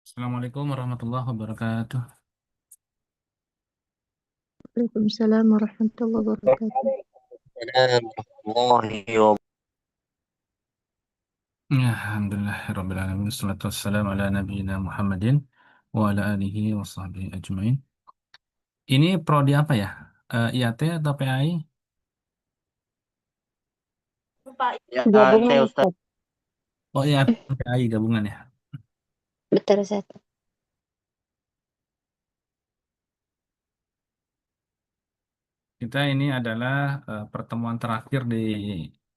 Assalamualaikum warahmatullahi wabarakatuh. Waalaikumsalam warahmatullahi wabarakatuh. السلام ورحمة الله وبركاته. Ya, Alhamdulillah, Rabbil Alamin. Wassalatu wassalamu ala nabiyyina Muhammadin wa ala alihi wa sahbihi ajmain. Ini prodi apa ya? IAT atau PAI? Ya, Gabungan saya Ustaz. Ustaz. Oh iya, PAI gabungan ya. Betul Ustaz. Kita ini adalah pertemuan terakhir di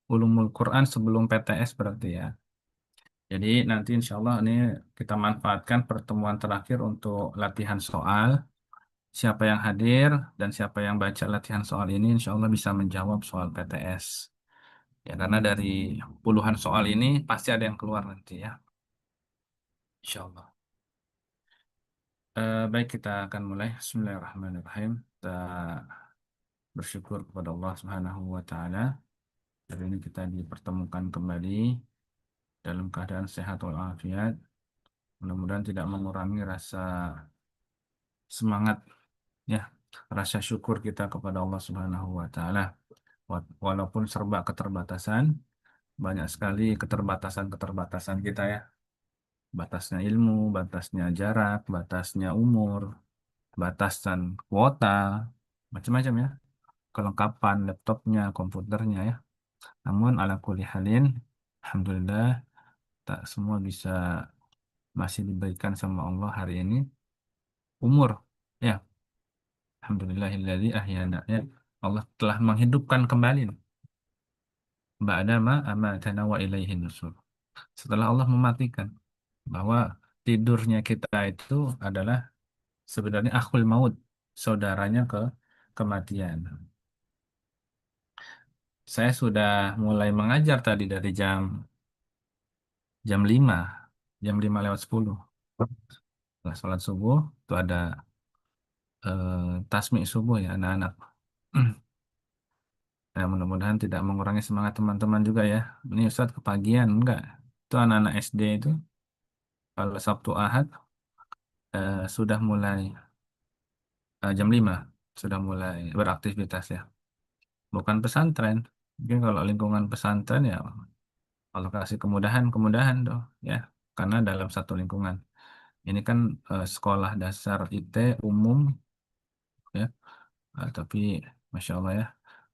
Ulumul Quran sebelum PTS berarti ya. Jadi nanti insya Allah ini kita manfaatkan pertemuan terakhir untuk latihan soal. Siapa yang hadir dan siapa yang baca latihan soal ini, insya Allah bisa menjawab soal PTS. Ya, karena dari puluhan soal ini pasti ada yang keluar nanti ya, insya Allah. Baik, kita akan mulai. Bismillahirrahmanirrahim. Kita bersyukur kepada Allah Subhanahu wa Ta'ala. Hari ini kita dipertemukan kembali dalam keadaan sehat walafiat. Mudah-mudahan tidak mengurangi rasa semangat ya, rasa syukur kita kepada Allah Subhanahu wa Ta'ala. Walaupun serba keterbatasan, banyak sekali keterbatasan-keterbatasan kita ya. Batasnya ilmu, batasnya jarak, batasnya umur, batasan kuota, macam-macam ya. Kelengkapan laptopnya, komputernya ya. Namun ala kulli halin, alhamdulillah tak semua bisa masih diberikan sama Allah hari ini umur. Ya, alhamdulillahilladzi ahyana ya. Allah telah menghidupkan kembali ba'da ma amatana wa ilaihin nusur. Setelah Allah mematikan bahwa tidurnya kita itu adalah sebenarnya akhul maut, saudaranya ke kematian. Saya sudah mulai mengajar tadi dari jam 5, jam 5 lewat 10. Setelah sholat subuh itu ada tasmi subuh ya anak-anak. Ya, mudah-mudahan tidak mengurangi semangat teman-teman juga ya. Ini Ustaz kepagian enggak? Itu anak-anak SD itu kalau Sabtu Ahad sudah mulai jam 5 sudah mulai beraktivitas ya. Bukan pesantren. Mungkin kalau lingkungan pesantren ya Allah kasih kemudahan-kemudahan tuh ya. Karena dalam satu lingkungan. Ini kan sekolah dasar IT umum ya. Tapi Masya Allah ya.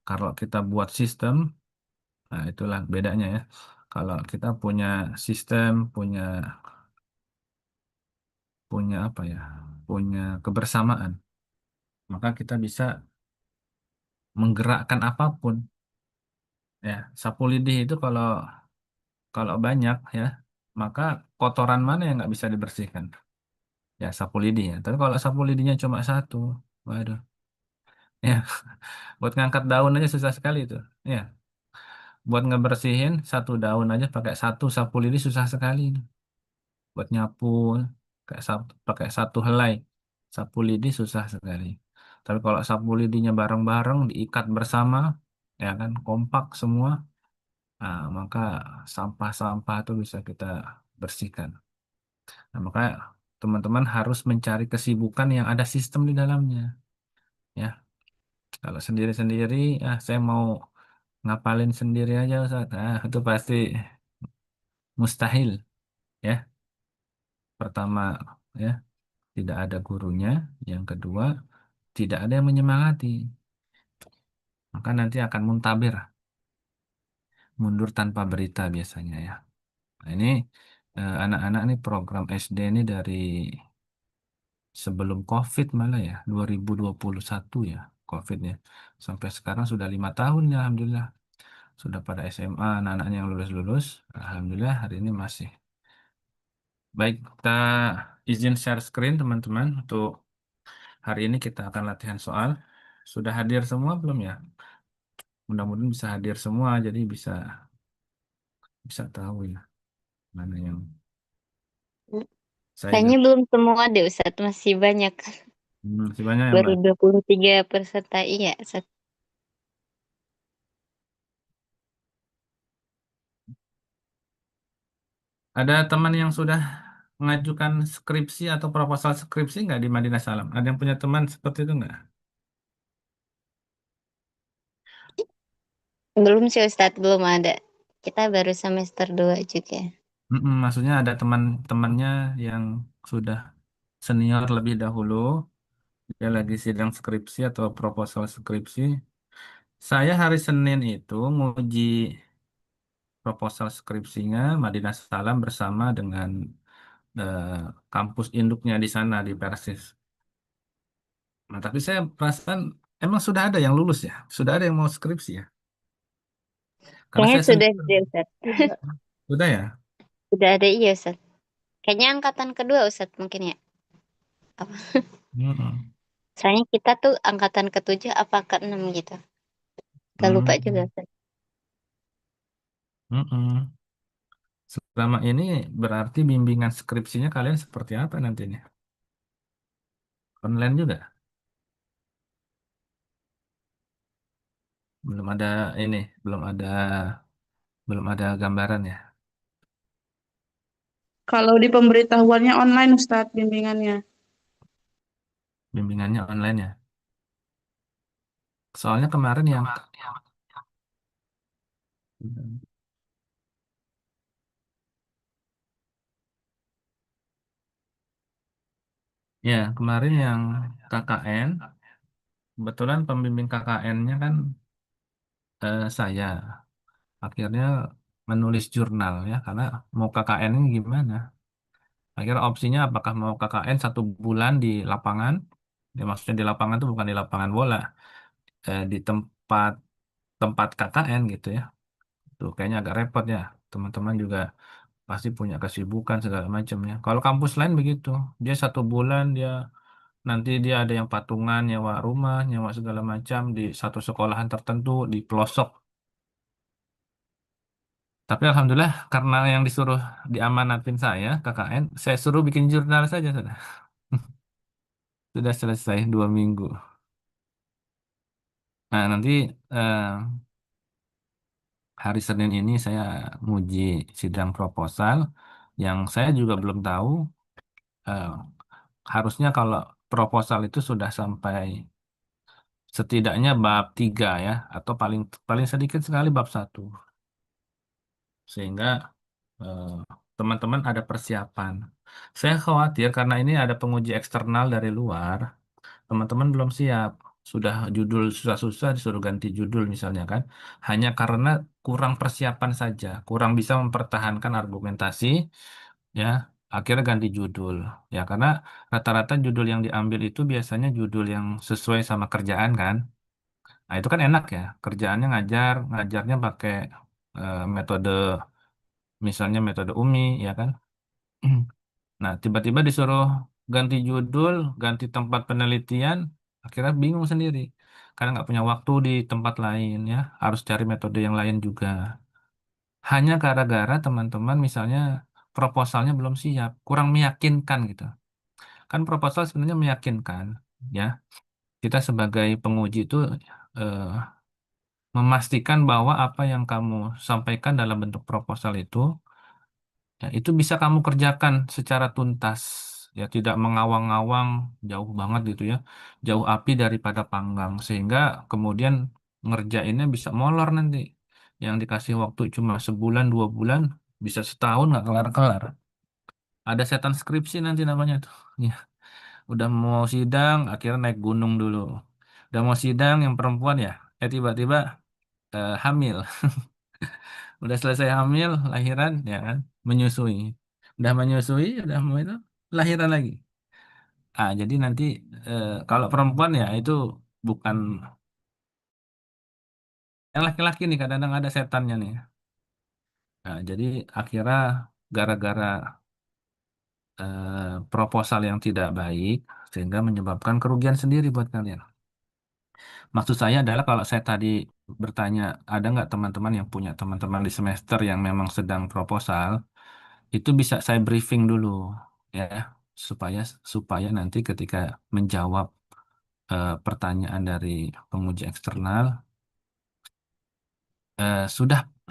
Kalau kita buat sistem, nah itulah bedanya ya. Kalau kita punya sistem, punya punya apa ya? Punya kebersamaan, maka kita bisa menggerakkan apapun ya. Sapu lidi itu kalau kalau banyak ya, maka kotoran mana yang nggak bisa dibersihkan? Ya sapu lidi ya. Tapi kalau sapu lidinya cuma satu, waduh, ya buat ngangkat daun aja susah sekali itu. Ya, buat ngebersihin satu daun aja pakai satu sapu lidi susah sekali. Buat nyapu, pakai satu helai sapu lidi susah sekali. Tapi kalau sapu lidinya bareng-bareng diikat bersama, ya kan kompak semua, maka sampah-sampah itu bisa kita bersihkan. Nah, maka teman-teman harus mencari kesibukan yang ada sistem di dalamnya. Ya, kalau sendiri-sendiri, saya mau ngapalin sendiri aja, Ustaz. Itu pasti mustahil. Ya, pertama, ya, tidak ada gurunya. Yang kedua, tidak ada yang menyemangati. Maka nanti akan muntabir, mundur tanpa berita biasanya ya. Nah, ini anak-anak nih program SD ini dari sebelum COVID malah ya, 2021 ya, COVID ya. Sampai sekarang sudah 5 tahun ya, Alhamdulillah. Sudah pada SMA, anak-anaknya yang lulus-lulus. Alhamdulillah hari ini masih. Baik, kita izin share screen teman-teman. Untuk hari ini kita akan latihan soal. Sudah hadir semua belum ya? Mudah-mudahan bisa hadir semua, jadi bisa bisa tahu ya mana yang saya Kayaknya juga. belum semua deh Ustaz, masih banyak. Masih banyak ya Baru Mbak. 23 peserta. Iya, Ustaz. Ada teman yang sudah mengajukan skripsi atau proposal skripsi nggak di Madinah Salam? Ada yang punya teman seperti itu nggak? Belum sih Ustadz, belum ada. Kita baru semester 2 juga. Maksudnya ada teman-temannya yang sudah senior lebih dahulu, dia lagi sidang skripsi atau proposal skripsi. Saya hari Senin itu nguji proposal skripsinya Madinah Salam bersama dengan eh, kampus induknya di sana di Persis. Nah, tapi saya perasaan emang sudah ada yang lulus ya, sudah ada yang mau skripsi ya. Karena Kayaknya saya sudah sendiri deh Ustadz. sudah ya. Sudah ada iya Ustadz. Kayaknya angkatan kedua Ustadz mungkin ya. Apa? Mm-mm. Soalnya kita tuh angkatan ketujuh apa keenam gitu. Gak lupa juga Mm. Ustadz. Mm-mm. Selama ini berarti bimbingan skripsinya kalian seperti apa nantinya? Online juga? Belum ada ini, belum ada gambaran ya. Kalau di pemberitahuannya online Ustadz bimbingannya. Bimbingannya online ya. Soalnya kemarin yang ya kemarin yang KKN, kebetulan pembimbing KKN-nya kan saya akhirnya menulis jurnal ya karena mau KKN ini gimana? Akhirnya opsinya apakah mau KKN 1 bulan di lapangan, ya maksudnya di lapangan itu bukan di lapangan bola, di tempat tempat KKN gitu ya. Tuh kayaknya agak repot ya. Teman-teman juga pasti punya kesibukan segala macam ya. Kalau kampus lain begitu, dia 1 bulan dia nanti dia ada yang patungan, nyewa rumah, nyewa segala macam di satu sekolahan tertentu di pelosok. Tapi alhamdulillah karena yang disuruh diamanatin saya KKN, saya suruh bikin jurnal saja sudah. Sudah selesai 2 minggu. Nah nanti eh, hari Senin ini saya nguji sidang proposal yang saya juga belum tahu. eh, Harusnya kalau proposal itu sudah sampai setidaknya bab 3 ya, atau paling paling sedikit sekali bab 1, sehingga eh, teman-teman ada persiapan. Saya khawatir karena ini ada penguji eksternal dari luar, teman-teman belum siap. Sudah judul susah-susah disuruh ganti judul misalnya kan, hanya karena kurang persiapan saja, kurang bisa mempertahankan argumentasi, ya akhirnya ganti judul. Ya karena rata-rata judul yang diambil itu biasanya judul yang sesuai sama kerjaan kan. Nah itu kan enak ya, kerjaannya ngajarnya pakai metode, misalnya metode UMI ya kan. Nah tiba-tiba disuruh ganti judul, ganti tempat penelitian, akhirnya bingung sendiri. Karena nggak punya waktu di tempat lain ya, harus cari metode yang lain juga. Hanya gara-gara teman-teman misalnya proposalnya belum siap, kurang meyakinkan gitu. Kan proposal sebenarnya meyakinkan, ya. Kita sebagai penguji itu eh, memastikan bahwa apa yang kamu sampaikan dalam bentuk proposal itu, ya, itu bisa kamu kerjakan secara tuntas, ya tidak mengawang-awang jauh banget gitu ya, jauh api daripada panggang, sehingga kemudian ngerjainnya bisa molor nanti. Yang dikasih waktu cuma sebulan 2 bulan, bisa setahun nggak kelar-kelar. Ada setan skripsi nanti namanya tuh. Ya, udah mau sidang, akhirnya naik gunung dulu. Udah mau sidang yang perempuan ya, tiba-tiba hamil. Udah selesai hamil, lahiran, ya kan, menyusui. Udah menyusui, udah mau itu, lahiran lagi. Jadi nanti kalau perempuan ya itu bukan yang laki-laki nih, kadang-kadang ada setannya nih. Nah, jadi akhirnya gara-gara proposal yang tidak baik, sehingga menyebabkan kerugian sendiri buat kalian. Maksud saya adalah kalau saya tadi bertanya, ada nggak teman-teman yang punya teman-teman di semester yang memang sedang proposal, itu bisa saya briefing dulu ya, supaya supaya nanti ketika menjawab pertanyaan dari penguji eksternal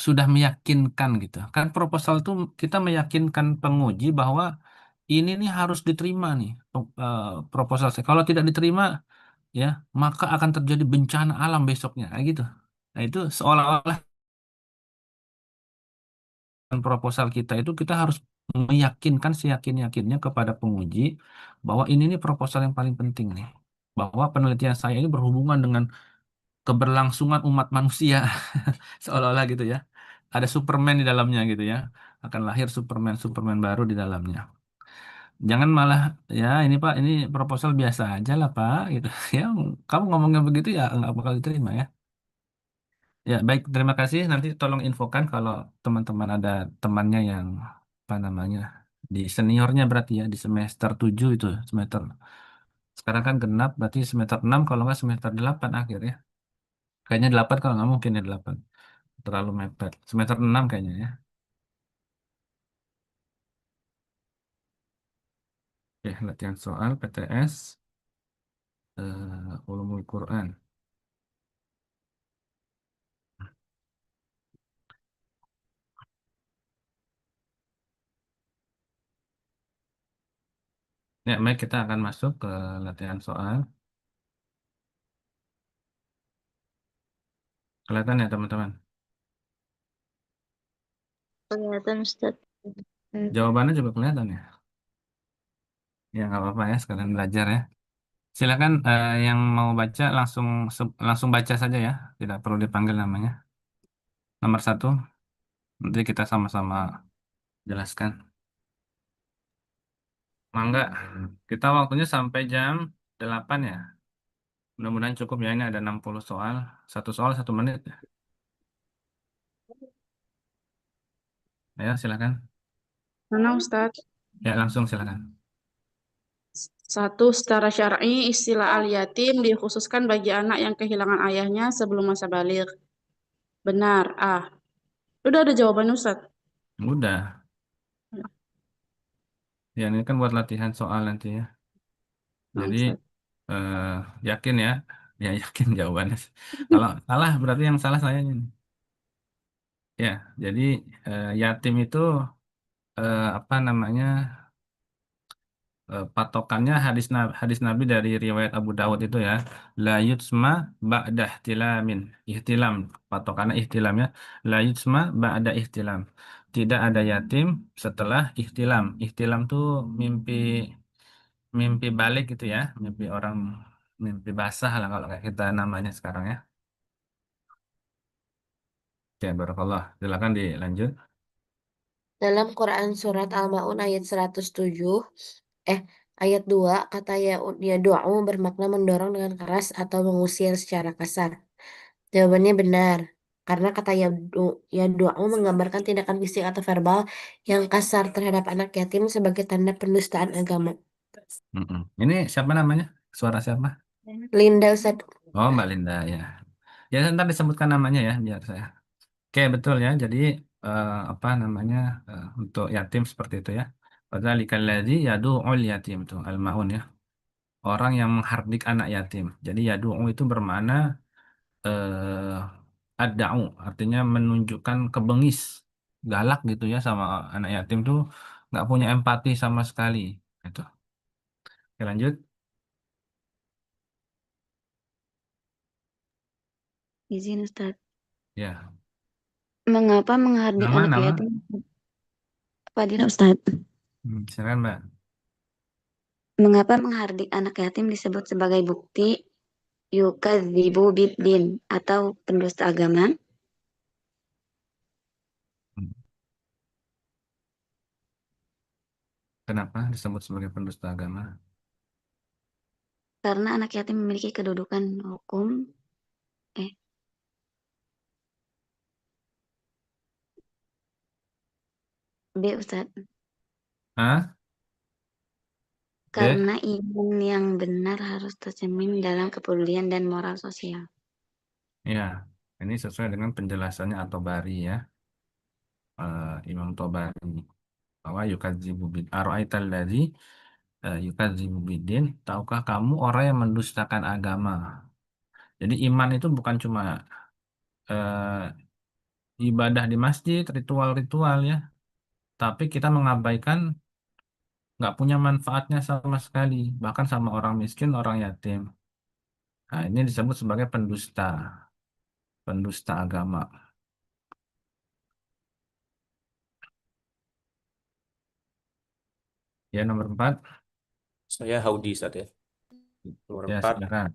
sudah meyakinkan gitu. Kan proposal itu kita meyakinkan penguji bahwa ini nih harus diterima nih proposal saya. Kalau tidak diterima, ya maka akan terjadi bencana alam besoknya, kayak gitu. Nah itu seolah-olah proposal kita itu kita harus meyakinkan seyakin-yakinnya kepada penguji bahwa ini nih proposal yang paling penting nih, bahwa penelitian saya ini berhubungan dengan keberlangsungan umat manusia, seolah-olah gitu ya. Ada Superman di dalamnya gitu ya, akan lahir Superman baru di dalamnya. Jangan malah ya ini Pak, ini proposal biasa aja lah Pak gitu. Ya kamu ngomongnya begitu ya nggak bakal diterima ya. Ya baik, terima kasih. Nanti tolong infokan kalau teman-teman ada temannya yang apa namanya di seniornya berarti ya di semester 7 itu semester sekarang kan genap berarti semester 6 kalau nggak semester 8 akhir ya. Kayaknya 8 kalau nggak mungkin ya 8 terlalu mepet. Semester 6 kayaknya ya. Oke, latihan soal PTS Ulumul Quran. Ya, baik kita akan masuk ke latihan soal. Kelihatan ya teman-teman? Kelihatan Ustaz. Jawabannya juga kelihatan ya? Ya nggak apa-apa ya, sekalian belajar ya. Silakan yang mau baca langsung baca saja ya, tidak perlu dipanggil namanya. Nomor satu, nanti kita sama-sama jelaskan. Mangga, kita waktunya sampai jam 8 ya. Mudah-mudahan cukup ya, ini ada 60 soal. Satu soal 1 menit. Ya, silakan. Mana Ustadz? Ya, langsung silakan. Satu, secara syar'i istilah al-yatim dikhususkan bagi anak yang kehilangan ayahnya sebelum masa baligh. Benar. Ah, udah ada jawaban Ustadz. Mudah. Ya, ini kan buat latihan soal nanti ya. Nah, Jadi, Ustadz. eh, yakin ya. Ya, yakin jawabannya. Kalau salah, berarti yang salah saya ini. Ya, jadi yatim itu apa namanya patokannya hadis Nabi dari riwayat Abu Dawud itu ya, la yutsma ba'da ihtilamin. Ihtilam, patokannya ihtilamnya la yutsma ba'da ihtilam. Tidak ada yatim setelah ihtilam. Ihtilam tuh mimpi mimpi balik gitu ya, mimpi orang mimpi basah lah kalau kayak kita namanya sekarang ya. Ya, barakallah. Silakan dilanjut. Dalam Quran Surat Al-Ma'un ayat 107, ayat 2, kata ya doa bermakna mendorong dengan keras atau mengusir secara kasar. Jawabannya benar. Karena kata ya doa menggambarkan tindakan fisik atau verbal yang kasar terhadap anak yatim sebagai tanda pendustaan agama. Mm-mm. Ini siapa namanya? Suara siapa? Linda Ustaz. Oh, Mbak Linda ya. Ya, ntar disebutkan namanya ya, biar saya. Oke, betul ya. Jadi apa namanya untuk yatim seperti itu ya. Padzalikal ladzi yadu'ul yatim itu al-maun ya. Orang yang menghardik anak yatim. Jadi yadu'u itu bermakna ad-da'u, artinya menunjukkan kebengis, galak gitu ya sama anak yatim tuh nggak punya empati sama sekali. Itu. Oke, lanjut. Izin Ustaz. Ya. Mengapa menghardik anak Nama. yatim? Fadil Ustaz. Silakan, Mbak. Mengapa menghardik anak yatim disebut sebagai bukti yukadzibu biddin atau pendusta agama? Hmm. Kenapa disebut sebagai pendusta agama? Karena anak yatim memiliki kedudukan hukum. Eh, B Ustaz. Ah, B. Karena iman yang benar harus tercermin dalam kepedulian dan moral sosial. Ya, ini sesuai dengan penjelasannya atau bari ya, Imam Tobari bahwa yukadzibu bid ara'aital ladzi yukadzibu biddin, tahukah kamu orang yang mendustakan agama? Jadi iman itu bukan cuma eh, ibadah di masjid, ritual-ritual ya, tapi kita mengabaikan nggak punya manfaatnya sama sekali, bahkan sama orang miskin, orang yatim. Nah, ini disebut sebagai pendusta, pendusta agama. Ya, nomor 4. Saya Haudi Ustaz ya. Nomor Ya, 4, silakan.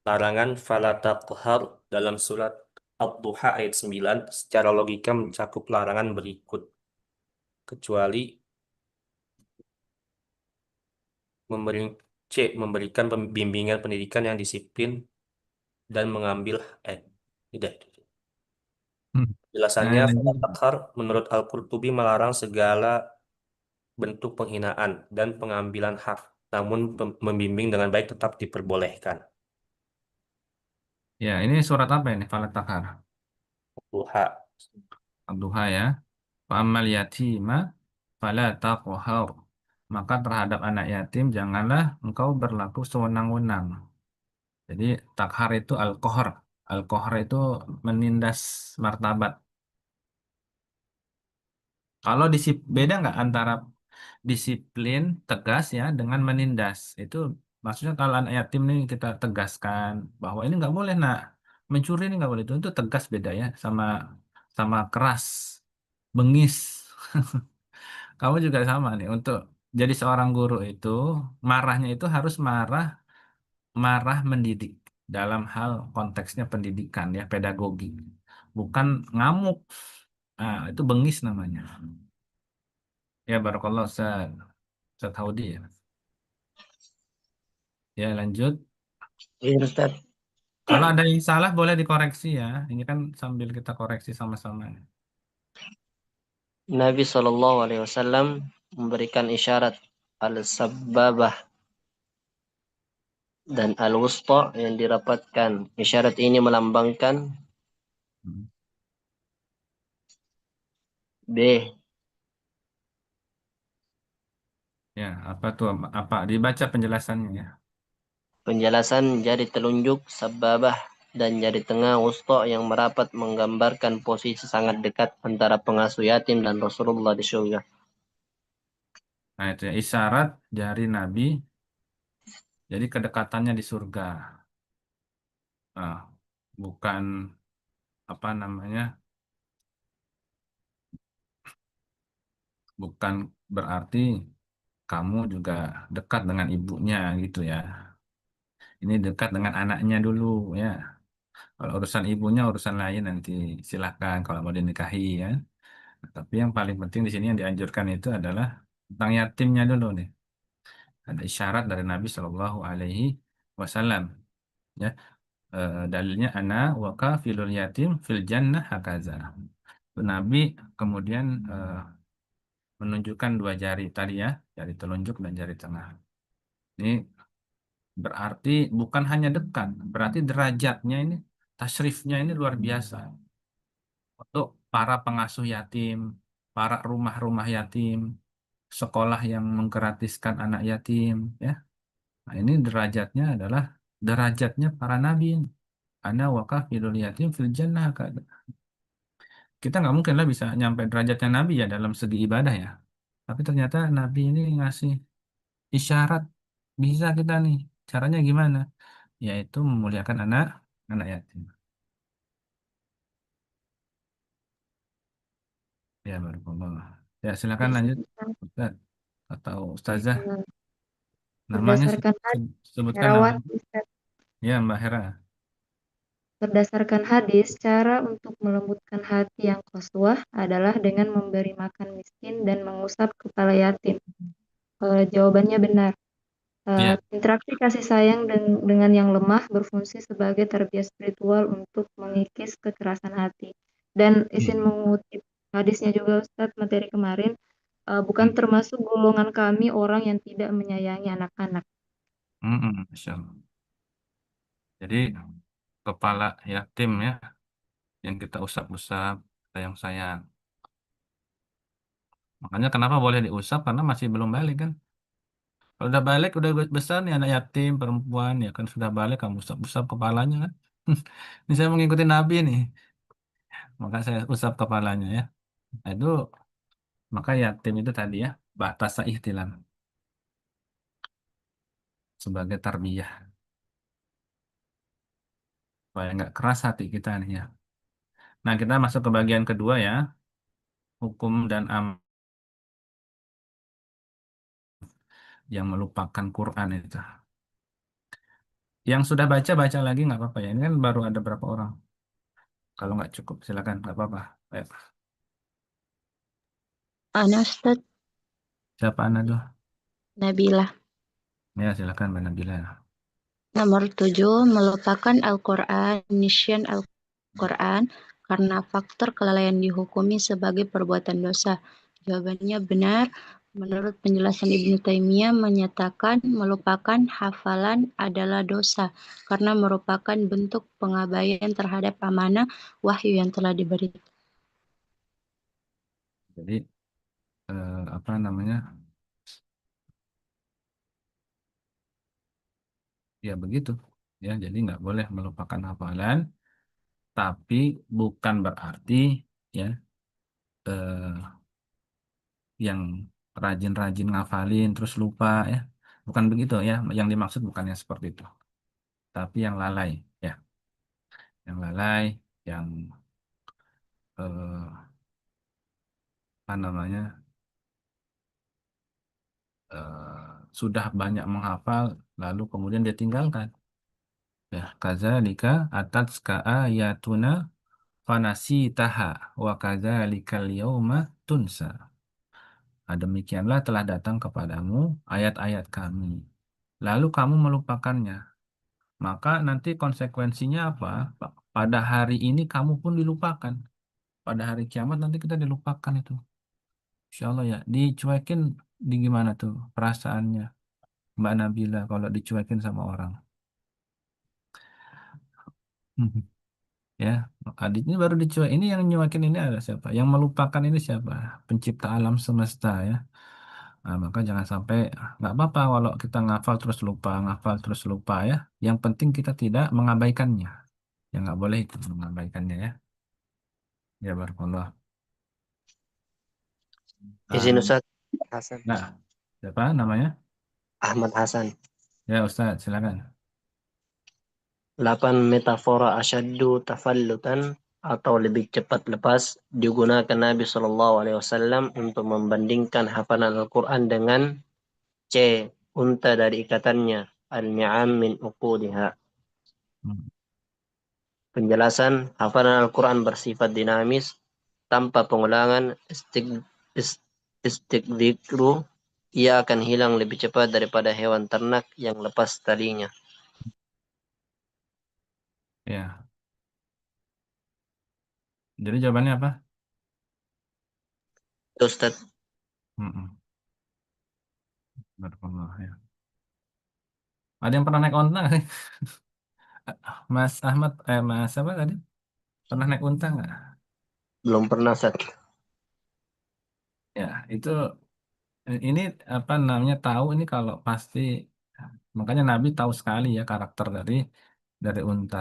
larangan fala taqhar dalam surat Ad-Duha ayat 9 secara logika mencakup larangan berikut, kecuali memberi memberikan pembimbingan pendidikan yang disiplin dan mengambil tidak. Hmm. Nah, Jelasannya fala lanjut. taqhar menurut Al-Qurtubi melarang segala bentuk penghinaan dan pengambilan hak, namun membimbing dengan baik tetap diperbolehkan. Ya, ini surat apa ini? Falat Takhar. Duha. Ad-Duha ya. Fa'ammal yatima fala taqhar. Maka terhadap anak yatim janganlah engkau berlaku sewenang-wenang. Jadi takhar itu al-qahr. Al-qahr itu menindas martabat. Kalau beda nggak antara disiplin tegas ya dengan menindas? Itu maksudnya kalau anak yatim nih kita tegaskan bahwa ini nggak boleh nak mencuri ini nggak boleh itu tegas beda ya sama sama keras, bengis. Kamu juga sama nih untuk jadi seorang guru itu marahnya itu harus marah marah mendidik dalam hal konteksnya pendidikan ya pedagogi, bukan ngamuk. Ah, itu bengis namanya. Ya, barakallah Ustaz. Ustaz Haudi ya. Ya, lanjut. Iya, Ustaz. Kalau ada yang salah boleh dikoreksi ya. Ini kan sambil kita koreksi sama-sama. Nabi Shallallahu Alaihi Wasallam memberikan isyarat al-sababah dan al-wusta yang dirapatkan. Isyarat ini melambangkan Hmm. B. Ya, apa tuh? Apa? Dibaca penjelasannya ya. Penjelasan jari telunjuk sababah dan jari tengah wusta yang merapat menggambarkan posisi sangat dekat antara pengasuh yatim dan Rasulullah di surga. Nah, itu ya. Isyarat jari Nabi. Jadi kedekatannya di surga. Nah, bukan apa namanya? Bukan berarti kamu juga dekat dengan ibunya gitu ya. Ini dekat dengan anaknya dulu ya. Kalau urusan ibunya urusan lain nanti silahkan kalau mau dinikahi ya. Tapi yang paling penting di sini yang dianjurkan itu adalah tentang yatimnya dulu nih. Ada isyarat dari Nabi Shallallahu Alaihi Wasallam. Ya, dalilnya ana wa kafilul yatim fil jannah hakaza. Nabi kemudian menunjukkan dua jari tadi ya, jari telunjuk dan jari tengah. Ini berarti bukan hanya dekat, berarti derajatnya ini, tasrifnya ini luar biasa. Untuk para pengasuh yatim, para rumah-rumah yatim, sekolah yang menggratiskan anak yatim, ya. Nah, ini derajatnya adalah derajatnya para nabi. Ana wakafilul yatim fil jannah. Kita nggak mungkin lah bisa nyampe derajatnya nabi ya dalam segi ibadah ya. Tapi ternyata nabi ini ngasih isyarat bisa kita nih. Caranya gimana? Yaitu memuliakan anak yatim. Ya, barakallah. Ya, silakan lanjut Ustaz atau Ustazah. Namanya Berdasarkan sebutkan Herawat, namanya. Ustaz. Ya, Mbak Hera. Berdasarkan hadis, cara untuk melembutkan hati yang qaswah adalah dengan memberi makan miskin dan mengusap kepala yatim. Jawabannya benar. Iya. Interaksi kasih sayang dengan yang lemah berfungsi sebagai terbias spiritual untuk mengikis kekerasan hati. Dan izin Iya. mengutip hadisnya juga Ustadz materi kemarin, bukan Hmm. termasuk golongan kami orang yang tidak menyayangi anak-anak. Masya Allah. Jadi kepala yatim ya yang kita usap-usap sayang-sayang. Makanya kenapa boleh diusap karena masih belum balik kan? Kalau udah balik udah besar nih anak yatim perempuan ya kan sudah balik kamu usap-usap kepalanya kan? Ini saya mengikuti Nabi nih, maka saya usap kepalanya ya. Nah, itu maka yatim itu tadi ya batasa ihtilam. sebagai tarbiyah supaya nggak keras hati kita nih ya. Nah, kita masuk ke bagian kedua ya, hukum dan am yang melupakan Quran itu. Yang sudah baca baca lagi nggak apa-apa ya. Ini kan baru ada berapa orang. Kalau nggak cukup silakan nggak apa-apa. Ayo. Ana Ustadz Siapa anda tuh? Nabila. Ya silakan Mbak Nabila. Nomor 7, melupakan Al-Quran, nisyan Al-Quran karena faktor kelalaian dihukumi sebagai perbuatan dosa. Jawabannya benar. Menurut penjelasan Ibnu Taimiyah menyatakan melupakan hafalan adalah dosa karena merupakan bentuk pengabaian terhadap amanah wahyu yang telah diberi. Jadi apa namanya? Ya begitu. Ya, jadi nggak boleh melupakan hafalan, tapi bukan berarti ya eh, yang rajin-rajin ngafalin terus lupa ya. Bukan begitu ya. Yang dimaksud bukannya seperti itu. Tapi yang lalai ya. Yang lalai, yang apa namanya? Sudah banyak menghafal lalu kemudian dia tinggalkan. Ya, kadzalika atatska ayatuna fanasitaha wa kadzalikal yauma tunsa. Nah, demikianlah telah datang kepadamu ayat-ayat kami. Lalu kamu melupakannya. Maka nanti konsekuensinya apa? Pada hari ini kamu pun dilupakan. Pada hari kiamat nanti kita dilupakan itu. Insya Allah ya. Dicuekin di gimana tuh perasaannya Mbak Nabila kalau dicuekin sama orang. Ya, adiknya baru dicuek. Ini yang nyuakin ini ada siapa? Yang melupakan ini siapa? Pencipta alam semesta ya. Nah, maka jangan sampai nggak apa-apa kalau kita ngafal terus lupa ya. Yang penting kita tidak mengabaikannya. Ya nggak boleh itu mengabaikannya ya. Ya barakallah. Izin Ah, Ustaz. Hasan. nah, siapa namanya? Ahmad Hasan. Ya Ustaz, silakan. 8 metafora asyaddu tafallutan atau lebih cepat lepas digunakan Nabi Shallallahu Alaihi Wasallam untuk membandingkan hafalan Al-Quran dengan C. Unta dari ikatannya. Al-ni'am min uqudiha. Hmm. Penjelasan hafalan Al-Quran bersifat dinamis tanpa pengulangan istiqdikru. Ia akan hilang lebih cepat daripada hewan ternak yang lepas talinya. Ya, jadi jawabannya apa? Ustaz, Mm-mm. Barakallah ya. Ada yang pernah naik onta nggak sih? Mas Ahmad, Mas apa tadi? Pernah naik unta nggak? belum pernah Ustaz. Ya, itu ini apa namanya tahu ini kalau pasti makanya Nabi tahu sekali ya karakter dari unta.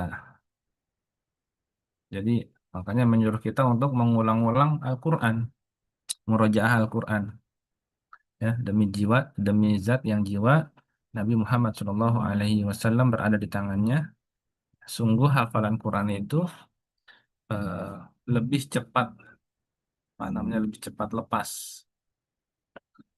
Jadi makanya menyuruh kita untuk mengulang-ulang Al-Qur'an, murojaah Al-Qur'an ya demi zat yang jiwa Nabi Muhammad SAW berada di tangannya. Sungguh hafalan Quran itu eh, lebih cepat apa namanya lebih cepat lepas.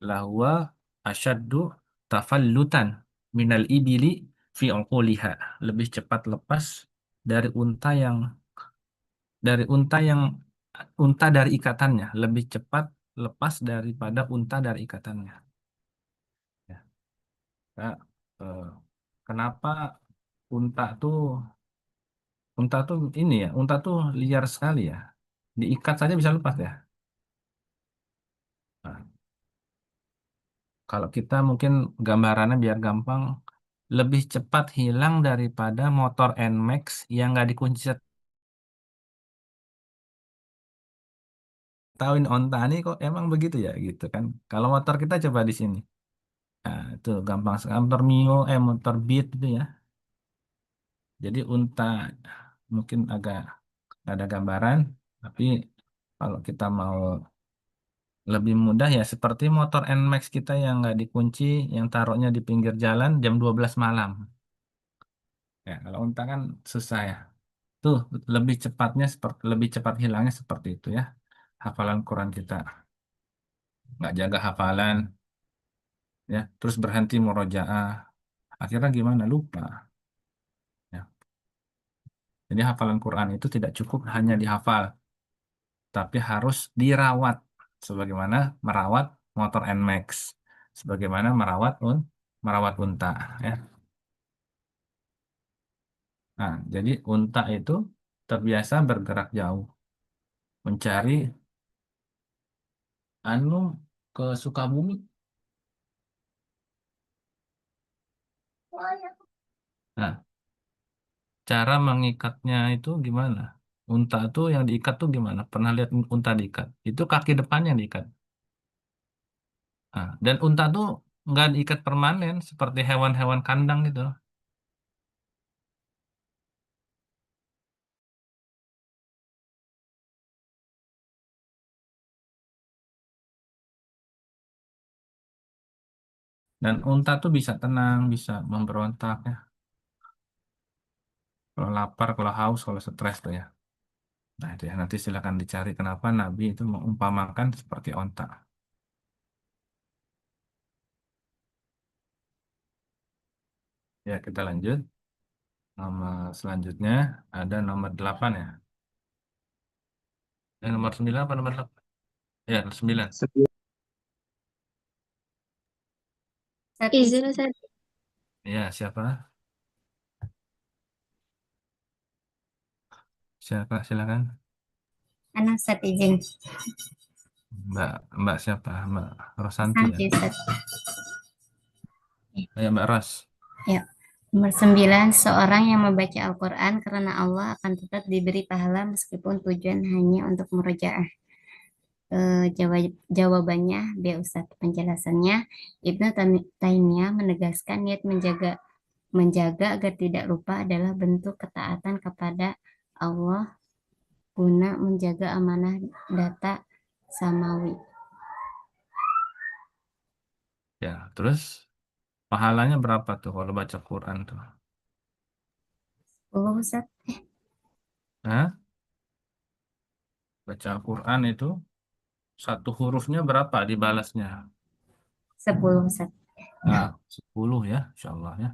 Lahwa asyaddu tafallutan minal ibili fi uquliha. Lebih cepat lepas dari dari unta dari ikatannya, lebih cepat lepas daripada unta dari ikatannya. Ya, ya, eh, kenapa unta tuh unta tuh liar sekali ya. Diikat saja bisa lepas ya. Nah, kalau kita mungkin gambarannya biar gampang, lebih cepat hilang daripada motor NMAX yang nggak dikunci setahun onta nih kok emang begitu ya gitu kan. Kalau motor kita coba di sini. Nah, itu gampang sekali. Motor Mio, motor Beat itu ya. Jadi unta mungkin agak nggak ada gambaran, tapi kalau kita mau Lebih mudah ya seperti motor NMAX kita yang nggak dikunci, yang taruhnya di pinggir jalan jam 12 malam. Ya, kalau unta kan susah ya. Tuh, lebih cepat hilangnya seperti itu ya. Hafalan Quran kita nggak jaga hafalan, ya, terus berhenti murojaah. Akhirnya gimana? Lupa. Ya. Jadi hafalan Quran itu tidak cukup hanya dihafal, tapi harus dirawat. Sebagaimana merawat motor NMAX, sebagaimana merawat unta. Ya. Nah, jadi unta itu terbiasa bergerak jauh, mencari anu ke Sukabumi. Nah, cara mengikatnya itu gimana? Unta tuh yang diikat tuh gimana? Pernah lihat unta diikat? Itu kaki depannya yang diikat. Nah, dan unta tuh nggak diikat permanen seperti hewan-hewan kandang gitu. Dan unta tuh bisa tenang, bisa memberontak ya. Kalau lapar, kalau haus, kalau stres tuh ya. Nah itu ya, nanti silakan dicari kenapa Nabi itu mengumpamakan seperti unta. Ya, kita lanjut. Nomor selanjutnya ada nomor 8 ya. Nomor 9 apa nomor 8? Ya, 9. Izin Ustaz. Ya, siapa? Silakan. Anak Ustaz izin. Mbak, Mbak siapa? Mbak Rosanti ya? Santi Ustaz. Ya, Mbak Ros. Ya. Nomor 9, seorang yang membaca Al-Quran karena Allah akan tetap diberi pahala meskipun tujuan hanya untuk murojaah. Jawabannya B Ustaz. Penjelasannya, Ibnu Taimiyah menegaskan niat menjaga agar tidak lupa adalah bentuk ketaatan kepada Allah guna menjaga amanah data samawi. Ya, terus pahalanya berapa tuh kalau baca Quran tuh? 10 Ustaz. Hah? Baca Quran itu satu hurufnya berapa dibalasnya? 10 Ustaz. Nah, 10 ya, insya Allah ya.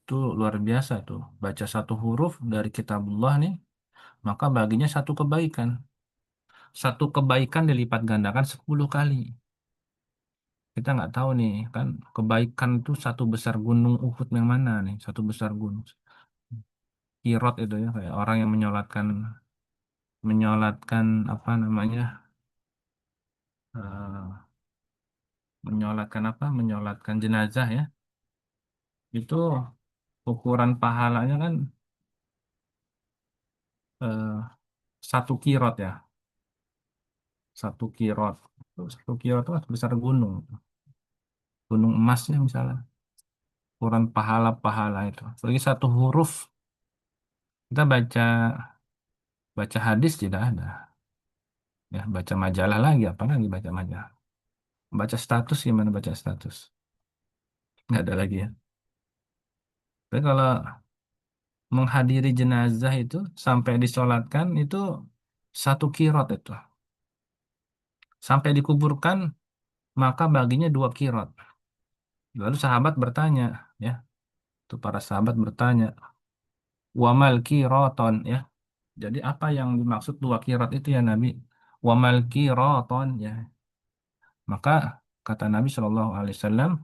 Itu luar biasa tuh. Baca satu huruf dari kitabullah nih, maka baginya satu kebaikan. Satu kebaikan dilipat gandakan 10 kali. Kita nggak tahu nih, kan kebaikan itu satu besar gunung Uhud yang mana nih? Satu besar gunung. Kirot itu ya, kayak orang yang menyolatkan apa namanya? eh, menyolatkan apa? Menyolatkan jenazah ya. Itu ukuran pahalanya kan eh, satu kirot ya. Satu kirot. Satu kirot itu kan sebesar gunung. Gunung emasnya misalnya. Ukuran pahala-pahala itu. Bagi satu huruf, kita baca baca hadis tidak ada. Ya, baca majalah lagi, apa lagi baca majalah. Baca status gimana baca status? Nggak ada lagi ya. Tapi kalau menghadiri jenazah itu sampai disolatkan itu satu kirot itu. Sampai dikuburkan maka baginya dua kirot. Lalu sahabat bertanya, ya, itu para sahabat bertanya, wamal kiroton, ya. Jadi apa yang dimaksud dua kirot itu ya Nabi? Wamal kiroton, ya. Maka kata Nabi Shallallahu Alaihi Wasallam,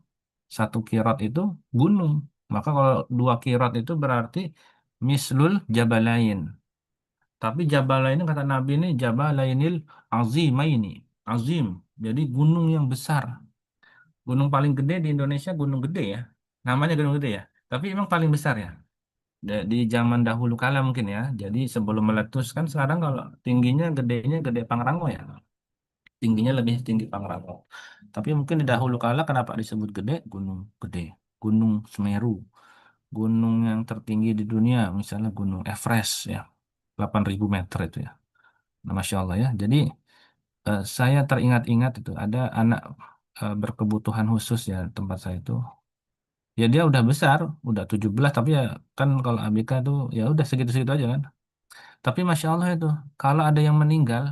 satu kirot itu gunung. Maka kalau dua kirot itu berarti mislul jabalain. Tapi jabalain kata Nabi ini jabalainil azimaini. Azim. Jadi gunung yang besar. Gunung paling gede di Indonesia gunung gede ya. Namanya gunung gede ya. Tapi emang paling besar ya. Di zaman dahulu kala mungkin ya. Jadi sebelum meletus kan sekarang kalau tingginya gedenya gede Pangrango ya. Tingginya lebih tinggi Pangrango. Tapi mungkin di dahulu kala kenapa disebut gede? Gunung gede. Gunung Semeru. Gunung yang tertinggi di dunia. Misalnya Gunung Everest ya. 8.000 meter itu ya. Nah, Masya Allah ya. Jadi Saya teringat-ingat itu ada anak berkebutuhan khusus ya tempat saya itu. Ya dia udah besar, udah 17 tapi ya kan kalau ABK tuh ya udah segitu-segitu aja kan. Tapi Masya Allah itu, kalau ada yang meninggal,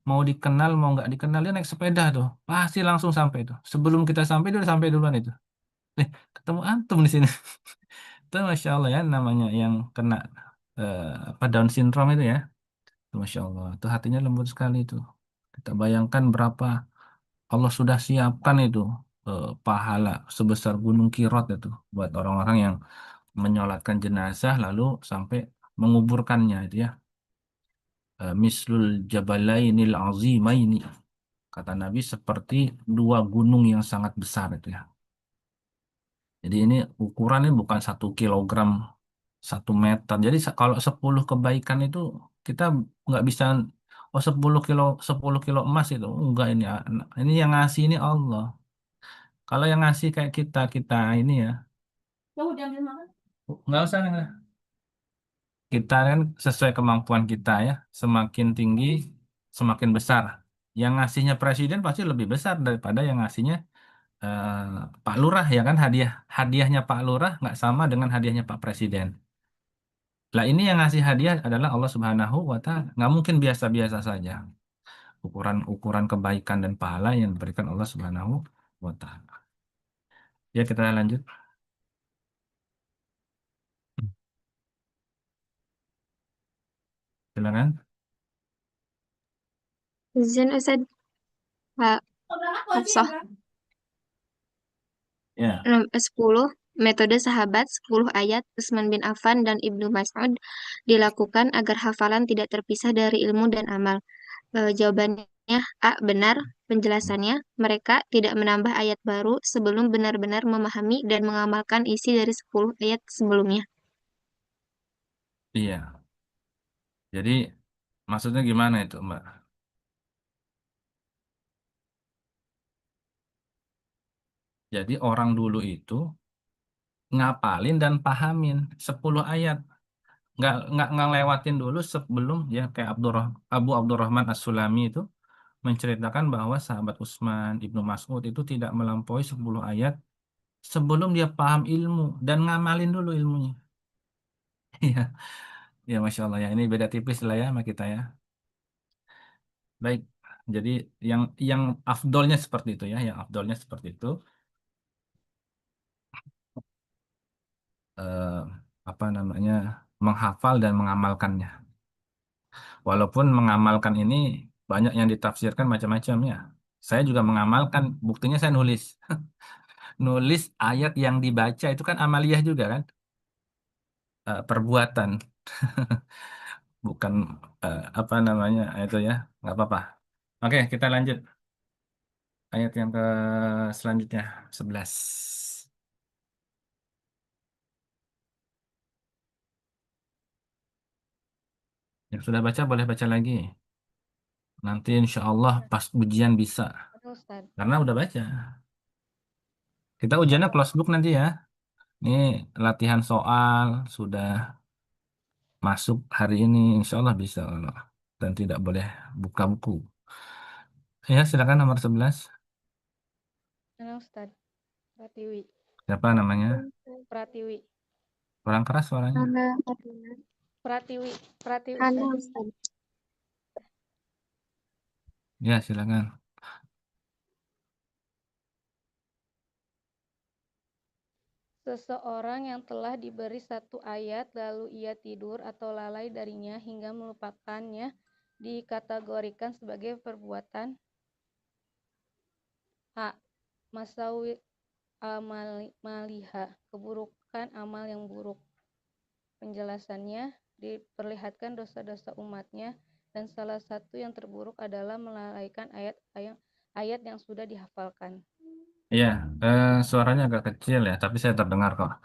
mau dikenal mau nggak dikenal dia naik sepeda tuh, pasti langsung sampai itu. Sebelum kita sampai dia udah sampai duluan itu. Ketemu antum di sini. Itu Masya Allah ya namanya yang kena eh, apa Down syndrome itu ya. Itu Masya Allah, itu hatinya lembut sekali itu. Kita bayangkan berapa Allah sudah siapkan itu pahala sebesar gunung Kirot itu buat orang-orang yang menyolatkan jenazah lalu sampai menguburkannya itu ya. Mislul jabalainil azimaini kata Nabi seperti dua gunung yang sangat besar itu ya. Jadi ini ukurannya bukan 1 kilogram 1 meter. Jadi kalau 10 kebaikan itu kita nggak bisa, oh 10 kilo emas itu enggak, ini yang ngasih ini Allah. Kalau yang ngasih kayak kita kita ini ya nggak usah nggak. Kita kan sesuai kemampuan kita ya, semakin tinggi semakin besar. Yang ngasihnya presiden pasti lebih besar daripada yang ngasihnya eh, Pak Lurah ya kan, hadiahnya Pak Lurah nggak sama dengan hadiahnya Pak Presiden. Lah ini yang ngasih hadiah adalah Allah Subhanahu wa Ta'ala. Nggak mungkin biasa-biasa saja. Ukuran kebaikan dan pahala yang diberikan Allah Subhanahu wa Ta'ala. Ya kita lanjut. Silakan. Izin Ustaz, Pak Hafsah. Ya, 10. Metode sahabat 10 ayat Utsman bin Affan dan Ibnu Mas'ud dilakukan agar hafalan tidak terpisah dari ilmu dan amal. Jawabannya A. Benar. Penjelasannya, mereka tidak menambah ayat baru sebelum benar-benar memahami dan mengamalkan isi dari 10 ayat sebelumnya. iya. Jadi maksudnya gimana itu, Mbak? Jadi orang dulu itu ngapalin dan pahamin 10 ayat. Nggak ngelewatin dulu sebelum ya kayak Abu Abdurrahman As-Sulami itu menceritakan bahwa sahabat Utsman Ibnu Mas'ud itu tidak melampaui 10 ayat sebelum dia paham ilmu dan ngamalin dulu ilmunya. Iya, ya Masya Allah ya ini beda tipis lah ya sama kita ya. Baik, jadi yang afdolnya seperti itu ya, yang afdolnya seperti itu. eh, apa namanya menghafal dan mengamalkannya. Walaupun mengamalkan ini banyak yang ditafsirkan macam-macam ya. Saya juga mengamalkan, buktinya saya nulis. Nulis ayat yang dibaca itu kan amaliyah juga kan, perbuatan, bukan apa namanya itu ya, nggak apa-apa. Oke, kita lanjut ayat yang ke selanjutnya 11. Yang sudah baca boleh baca lagi. Nanti insya Allah pas ujian bisa, Ustaz. karena udah baca. Kita ujiannya close book nanti ya. Ini latihan soal sudah masuk hari ini, insya Allah bisa kalau dan tidak boleh buka buku. Ya, silakan nomor 11. Mana Ustaz? Pratiwi. Siapa namanya? Pratiwi. Kurang keras suaranya. Pratiwi. Pratiwi Hana Ustaz. Ustaz. Ya, silakan. Seseorang yang telah diberi satu ayat lalu ia tidur atau lalai darinya hingga melupakannya dikategorikan sebagai perbuatan A. Masawi maliha, keburukan amal yang buruk. Penjelasannya diperlihatkan dosa-dosa umatnya dan salah satu yang terburuk adalah melalaikan ayat yang sudah dihafalkan. Iya, suaranya agak kecil ya, tapi saya terdengar kok.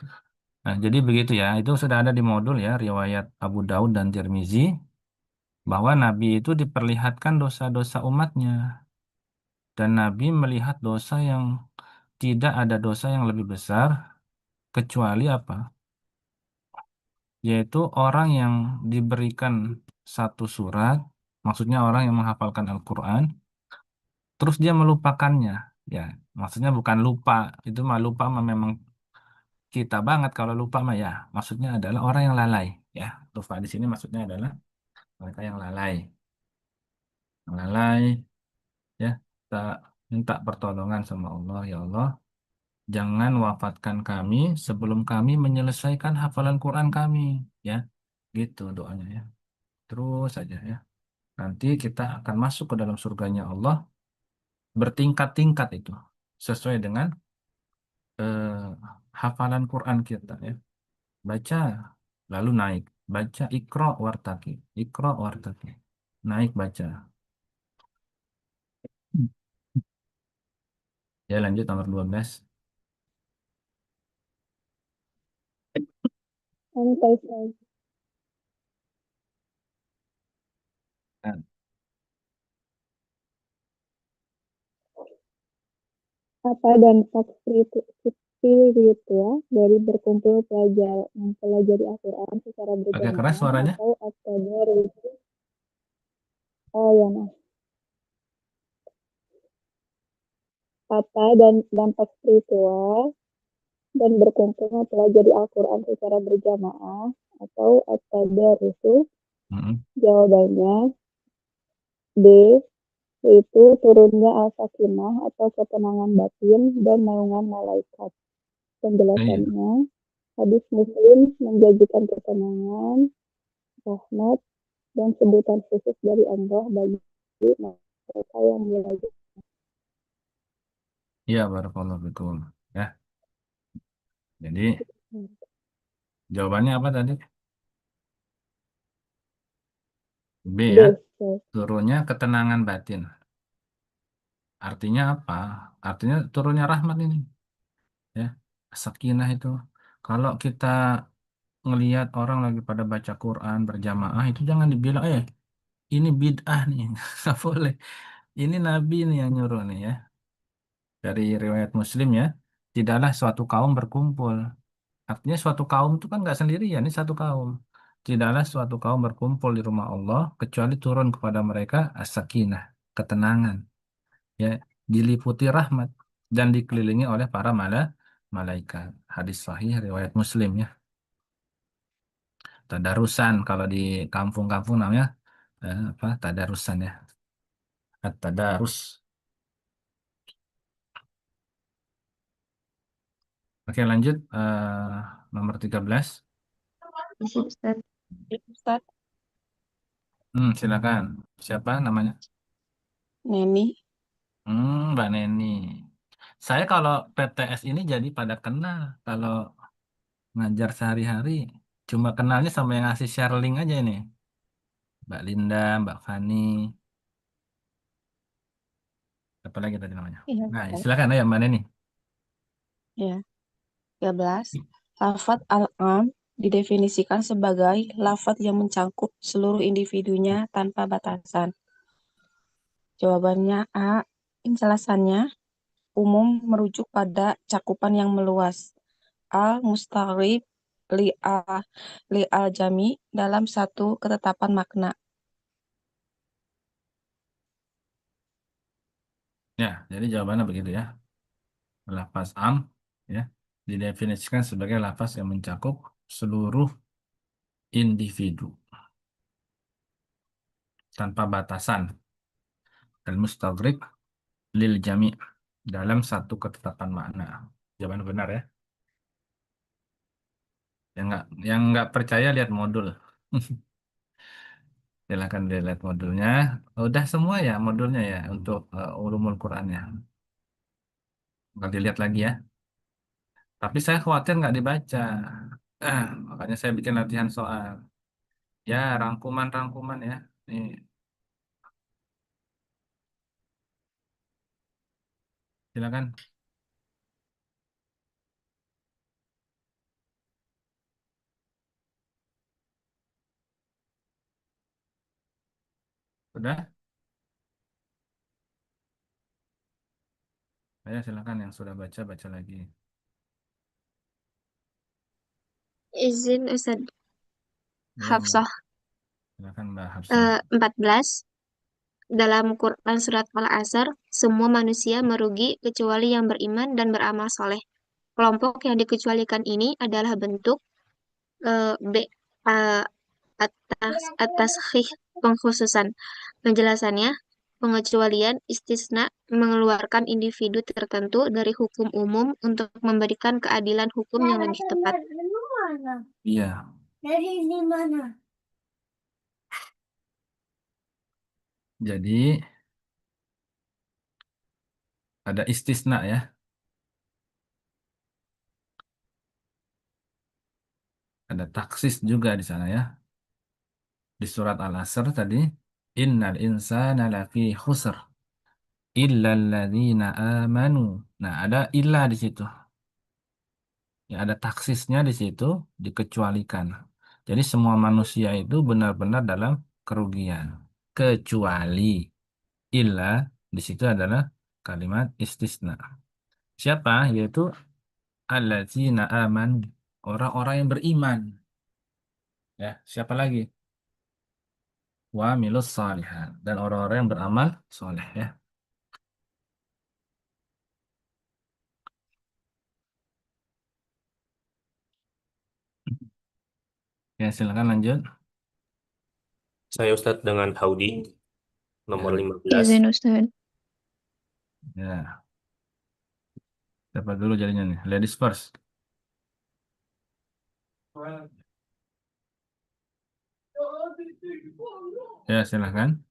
Nah, jadi begitu ya, itu sudah ada di modul ya, riwayat Abu Daud dan Tirmizi, bahwa Nabi itu diperlihatkan dosa-dosa umatnya. Dan Nabi melihat dosa yang tidak ada dosa yang lebih besar, kecuali apa? Yaitu orang yang diberikan satu surat, maksudnya orang yang menghafalkan Al-Quran, terus dia melupakannya. Ya, maksudnya bukan lupa, itu mah lupa mah memang kita banget kalau lupa mah ya. Maksudnya adalah orang yang lalai. Ya, lupa di sini maksudnya adalah mereka yang lalai. Yang lalai, ya, kita minta pertolongan sama Allah, ya Allah. Jangan wafatkan kami sebelum kami menyelesaikan hafalan Quran kami, ya. Gitu doanya ya. Terus saja ya. Nanti kita akan masuk ke dalam surganya Allah bertingkat-tingkat itu sesuai dengan hafalan Quran kita ya. Baca lalu naik, baca Iqra wartaqi, Iqra wartaqi. Naik baca. Ya lanjut nomor 12. Santai saja. Nah, Apa dampak spiritual dari berkumpul mempelajari Al-Quran secara agak keras berjamaah suaranya. atau at-tadarruj? Oh ya, nah. Apa dan dampak spiritual dan berkumpul mempelajari Al-Quran secara berjamaah atau at-tadarruj? Mm-mm. Jawabannya B, yaitu turunnya al-sakinah atau ketenangan batin dan naungan malaikat. Iya. Penjelasannya, hadis Muslim menjanjikan ketenangan, rahmat, dan sebutan khusus dari Allah bagi mereka yang belajar. Iya, barakallahu fikum. Ya, jadi jawabannya apa tadi? B ya, B. turunnya ketenangan batin. Artinya apa? Artinya turunnya rahmat ini. Ya, sakinah itu. Kalau kita ngelihat orang lagi pada baca Quran berjamaah itu jangan dibilang, ini bid'ah nih, nggak boleh. Ini Nabi nih yang nyuruh nih ya. Dari riwayat Muslim ya, tidaklah suatu kaum berkumpul. Artinya suatu kaum itu kan nggak sendirian, ini satu kaum. Tidaklah suatu kaum berkumpul di rumah Allah kecuali turun kepada mereka as-sakinah, ketenangan, ya, diliputi rahmat dan dikelilingi oleh para malaikat. Hadis sahih riwayat Muslim ya. Tadarusan kalau di kampung-kampung namanya apa? Tadarusan ya. At-tadarus. Oke, lanjut nomor 13. Ustaz. Ustaz, Silakan. Siapa namanya? Neni. Mbak Neni. Saya kalau PTS ini jadi pada kenal. Kalau ngajar sehari-hari, cuma kenalnya sama yang ngasih share link aja ini. Mbak Linda, Mbak Fani, apa lagi tadi namanya? Iya, Nah, Ustaz. silakan ya Mbak Neni. Ya. 13. Lafadz al-am didefinisikan sebagai lafadz yang mencakup seluruh individunya tanpa batasan. Jawabannya A. Penjelasannya umum merujuk pada cakupan yang meluas. Al-mustaghrib li al-jami dalam satu ketetapan makna. Ya, jadi jawabannya begitu ya. Lafaz am ya didefinisikan sebagai lafaz yang mencakup seluruh individu tanpa batasan. Dan mustaghrib lil jami' dalam satu ketetapan makna. Jawaban benar ya. Yang nggak percaya lihat modul. Silahkan dilihat modulnya. Udah semua ya modulnya ya untuk ulumul Qurannya. Nggak dilihat lagi ya. Tapi saya khawatir nggak dibaca. Makanya saya bikin latihan soal. Ya, rangkuman-rangkuman ya. Nih, silakan. Sudah? Ya, silakan yang sudah baca baca lagi. Izin Ustaz. Ya, Mbak. Hafsah. Silakan Mbak Hafsah. 14. Dalam Quran Surat Al-Asr, semua manusia merugi kecuali yang beriman dan beramal soleh. Kelompok yang dikecualikan ini adalah bentuk B atas pengkhususan. Penjelasannya, pengecualian istisna mengeluarkan individu tertentu dari hukum umum untuk memberikan keadilan hukum yang lebih tepat. Iya. Jadi ada istisna ya. Ada taksis juga di sana ya. Di surat Al-Asr tadi, innal insana lafi khusr illa alladzina amanu. Nah, ada illa di situ. Ya, ada taksisnya di situ dikecualikan. Jadi semua manusia itu benar-benar dalam kerugian. Kecuali illa di situ adalah kalimat istisna. Siapa? Yaitu alladzina amanu. Orang-orang yang beriman. Ya, siapa lagi? Wa milus salihat. Dan orang-orang yang beramal soleh ya. Ya, silakan lanjut. Saya Ustadz dengan Haudi nomor Ya, 15. Izin Ustaz. ya. Siapa dulu jadinya nih? Ladies first. Ya, silakan.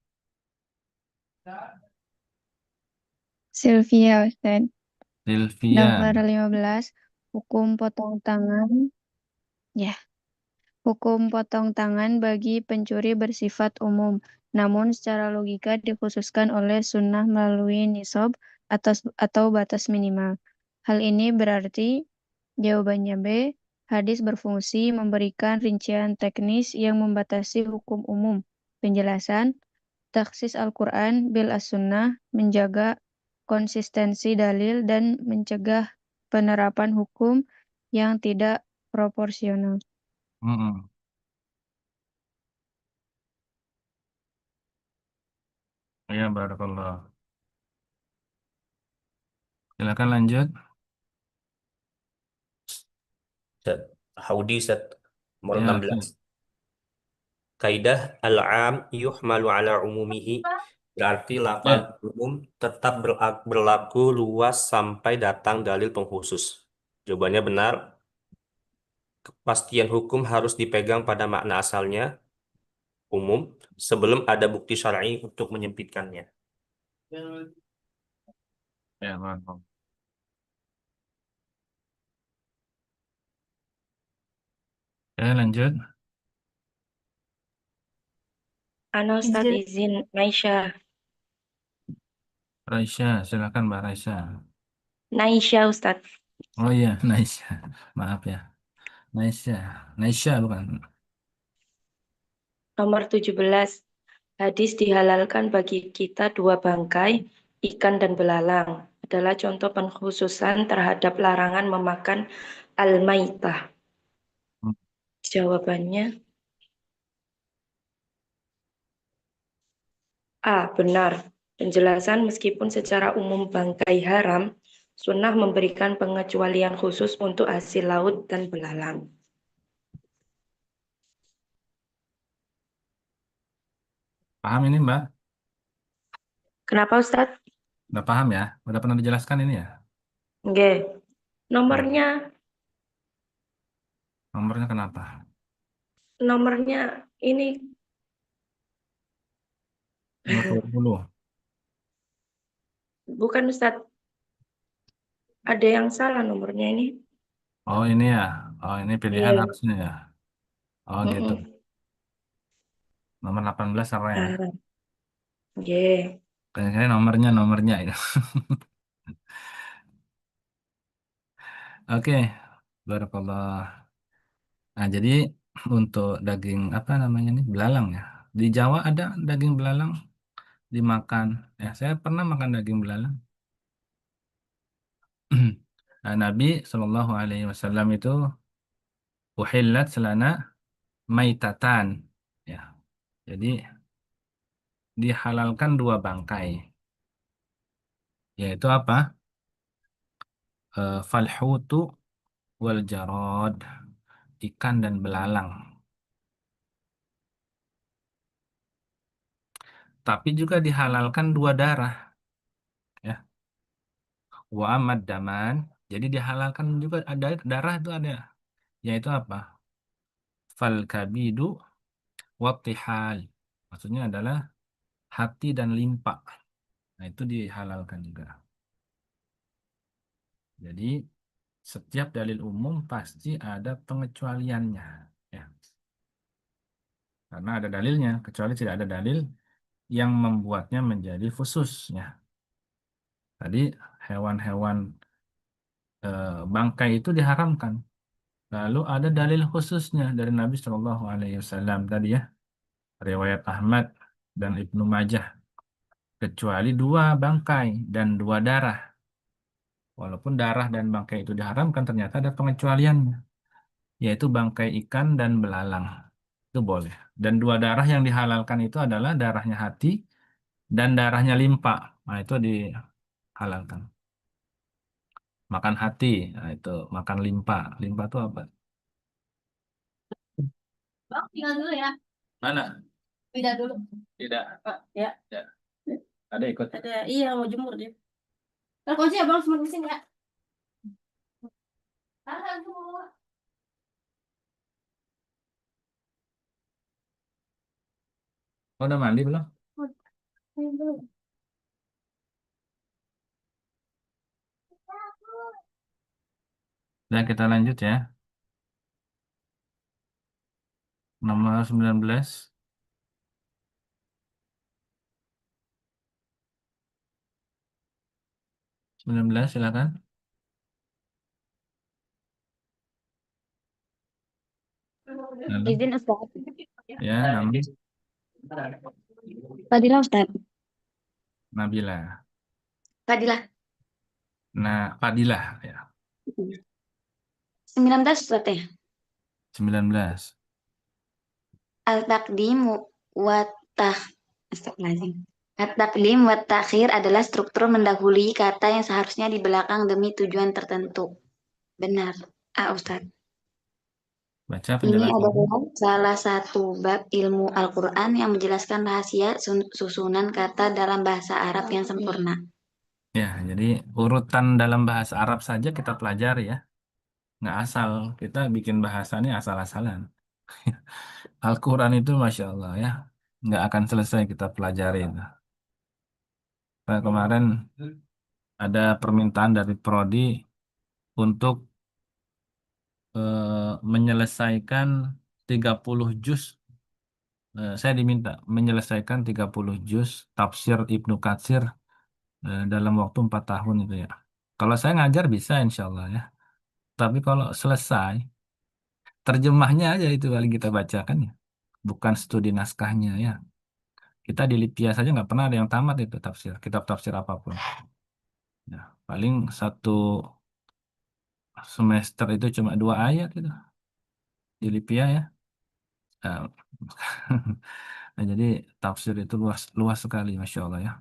Sylvia Ustaz. Sylvia. Nomor 15. Hukum potong tangan. Ya. Hukum potong tangan bagi pencuri bersifat umum, namun secara logika dikhususkan oleh sunnah melalui nisab atau batas minimal. Hal ini berarti jawabannya B. Hadis berfungsi memberikan rincian teknis yang membatasi hukum umum. Penjelasan, taksis Al-Quran bil as-sunnah menjaga konsistensi dalil dan mencegah penerapan hukum yang tidak proporsional. Mm-mm. Ya, barakallah. Silakan lanjut. Ustadz Haudi Ustadz nomor Ya, 16. Kaidah al-am yuhmalu ala umumihi berarti lafal ya. umum tetap berlaku luas sampai datang dalil pengkhusus. Jawabannya benar. Kepastian hukum harus dipegang pada makna asalnya umum sebelum ada bukti syar'i untuk menyempitkannya. Ya, barakallah. Ya, lanjut. Ana Ustaz izin, Naisha. Raisya, silakan Mbak Raisya. Naisha Ustaz. Oh iya, Naisya. Maaf ya. Naisya. Naisya bukan. Nomor 17. Hadis dihalalkan bagi kita dua bangkai, ikan dan belalang. Adalah contoh pengkhususan terhadap larangan memakan al-maitah. Hmm. Jawabannya A. Benar. Penjelasan meskipun secara umum bangkai haram, sunnah memberikan pengecualian khusus untuk hasil laut dan belalang. Paham ini Mbak? Kenapa Ustadz? Udah paham ya? Udah pernah dijelaskan ini ya? Oke. Nomornya Nomornya kenapa? ini Nomor 20. bukan Ustadz. Ada yang salah nomornya ini. Oh ini ya. Oh ini pilihan Iya. harusnya ya. Oh gitu. Nomor 18 apa ya? Oke. Kayaknya nomornya itu. Oke. Barakallah. Nah, jadi untuk daging apa namanya nih? Belalang ya. Di Jawa ada daging belalang dimakan. Ya, saya pernah makan daging belalang. Nah, Nabi Shallallahu Alaihi Wasallam itu uhillat selana maitatan. Ya. Jadi dihalalkan dua bangkai, yaitu apa? Falhutu wal jarod, ikan dan belalang. Tapi juga dihalalkan dua darah, ya. Wa amad daman, jadi dihalalkan juga ada darah itu ada, yaitu apa? Fal kabidu wattihal. Maksudnya adalah hati dan limpa. Nah, itu dihalalkan juga. Jadi setiap dalil umum pasti ada pengecualiannya, ya. Karena ada dalilnya, kecuali tidak ada dalil yang membuatnya menjadi khusus, ya. Tadi hewan-hewan bangkai itu diharamkan. Lalu ada dalil khususnya dari Nabi Shallallahu Alaihi Wasallam tadi, ya, riwayat Ahmad dan Ibnu Majah, kecuali dua bangkai dan dua darah. Walaupun darah dan bangkai itu diharamkan, ternyata ada pengecualiannya, yaitu bangkai ikan dan belalang. Itu boleh. Dan dua darah yang dihalalkan itu adalah darahnya hati dan darahnya limpa. Nah, itu dihalalkan. Makan hati, nah itu makan limpa. Limpa itu apa? Bang, tinggal dulu ya. Mana? Tidak dulu. Tidak. Pak, ya. Ya. Ada ikut. Ada, iya mau jemur dia. Kalau kunci ya bang, semua di sini ya. Ada semua. Oh, udah mandi belum? Nah, kita lanjut ya. Nomor 19. 19, silakan. Halo. Izin Ustaz. Ya, Nabi. Fadilah Ustaz. Nabila. Fadilah. Nah, Fadilah ya. 19 Ustaz ya. 19. Al-taqdim wa Astagfirullahaladzim. At-taqdim wa ta'khir adalah struktur mendahului kata yang seharusnya di belakang demi tujuan tertentu. Benar. Ustaz. Baca Ini penjelasan. adalah salah satu bab ilmu Al-Quran yang menjelaskan rahasia susunan kata dalam bahasa Arab yang sempurna. Ya, jadi urutan dalam bahasa Arab saja kita pelajari ya. Nggak asal, kita bikin bahasanya asal-asalan. Al-Quran itu Masya Allah ya. Nggak akan selesai kita pelajari. Nah, kemarin ada permintaan dari Prodi untuk menyelesaikan 30 juz. Saya diminta menyelesaikan 30 juz tafsir Ibnu Katsir dalam waktu 4 tahun itu ya. Kalau saya ngajar bisa insya Allah ya. Tapi kalau selesai, terjemahnya aja itu paling kita bacakan ya. Bukan studi naskahnya ya. Kita di Lipia saja nggak pernah ada yang tamat itu tafsir, kitab tafsir apapun. Ya, paling satu semester itu cuma 2 ayat itu di Lipia ya. Nah, nah, jadi tafsir itu luas luas sekali, Masya Allah ya.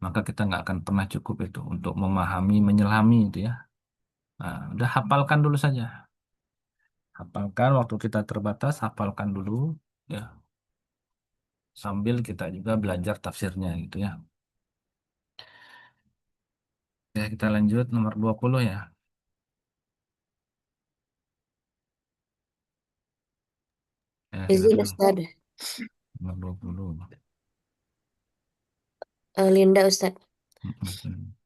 Maka kita nggak akan pernah cukup itu untuk memahami, menyelami itu ya. Nah, udah hafalkan dulu saja. Hafalkan waktu kita terbatas, hafalkan dulu ya. Sambil kita juga belajar tafsirnya gitu ya. Ya, kita lanjut nomor 20 ya. Ya, Izin silakan. Ustaz. Nomor 20. Linda Ustaz. Mm-mm.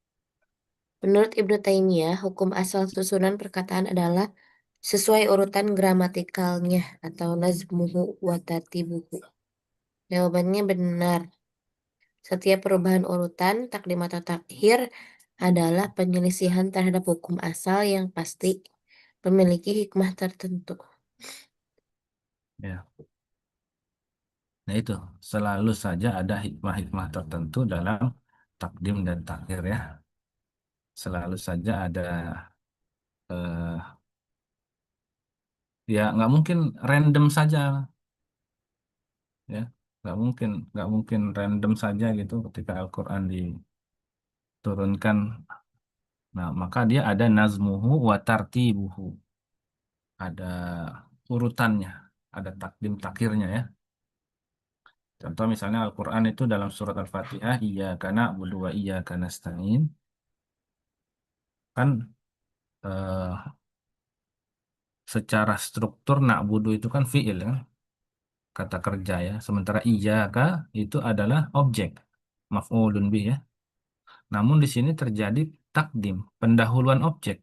Menurut Ibnu Taimiyah, hukum asal susunan perkataan adalah sesuai urutan gramatikalnya atau nazmuhu wa tartibuhu. Jawabannya benar. Setiap perubahan urutan, takdim atau takhir adalah penyelisihan terhadap hukum asal yang pasti memiliki hikmah tertentu. Ya. Nah itu, selalu saja ada hikmah-hikmah tertentu dalam takdim dan takhir ya. Selalu saja ada eh, ya nggak mungkin random saja ya. nggak mungkin random saja gitu ketika Al-Quran diturunkan. Nah, maka dia ada nazmuhu wa tartibuhu, ada urutannya, ada takdim takhirnya ya. Contoh misalnya Al-Quran itu dalam surat Al-Fatihah, iyyaka na'budu wa iyyaka nasta'in, kan eh, secara struktur na'budu itu kan fi'il kan, kata kerja ya. Sementara iyyaka itu adalah objek, maf'ulun bih ya. Namun di sini terjadi takdim, pendahuluan objek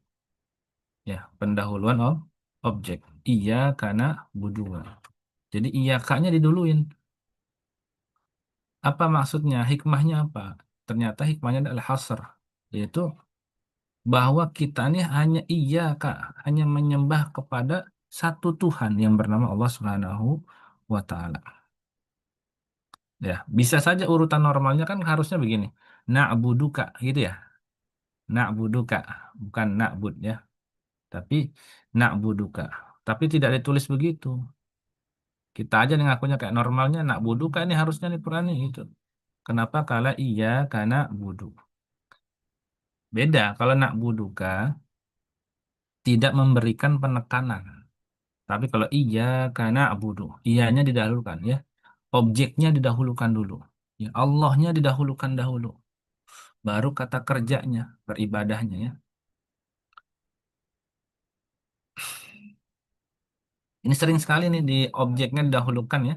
ya, pendahuluan objek. Iya karena budua. Jadi iya kaknya diduluin. Apa maksudnya? Hikmahnya apa? Ternyata hikmahnya adalah hasr, yaitu bahwa kita ini hanya iya kak, hanya menyembah kepada satu Tuhan yang bernama Allah Subhanahu wa Ta'ala. Ya, bisa saja urutan normalnya kan harusnya begini. Na'buduka gitu ya. Na'buduka, bukan na'bud ya. Tapi na'buduka. Tapi tidak ditulis begitu. Kita aja yang ngakunya kayak normalnya na'buduka ini harusnya nih Quran ini gitu. Kenapa kala iya karena budu. Beda kalau na'buduka tidak memberikan penekanan. Tapi kalau iya karena budu, iyanya didahulukan ya. Objeknya didahulukan dulu. Ya, Allahnya didahulukan dahulu. Baru kata kerjanya, beribadahnya ya. Ini sering sekali nih di objeknya didahulukan ya.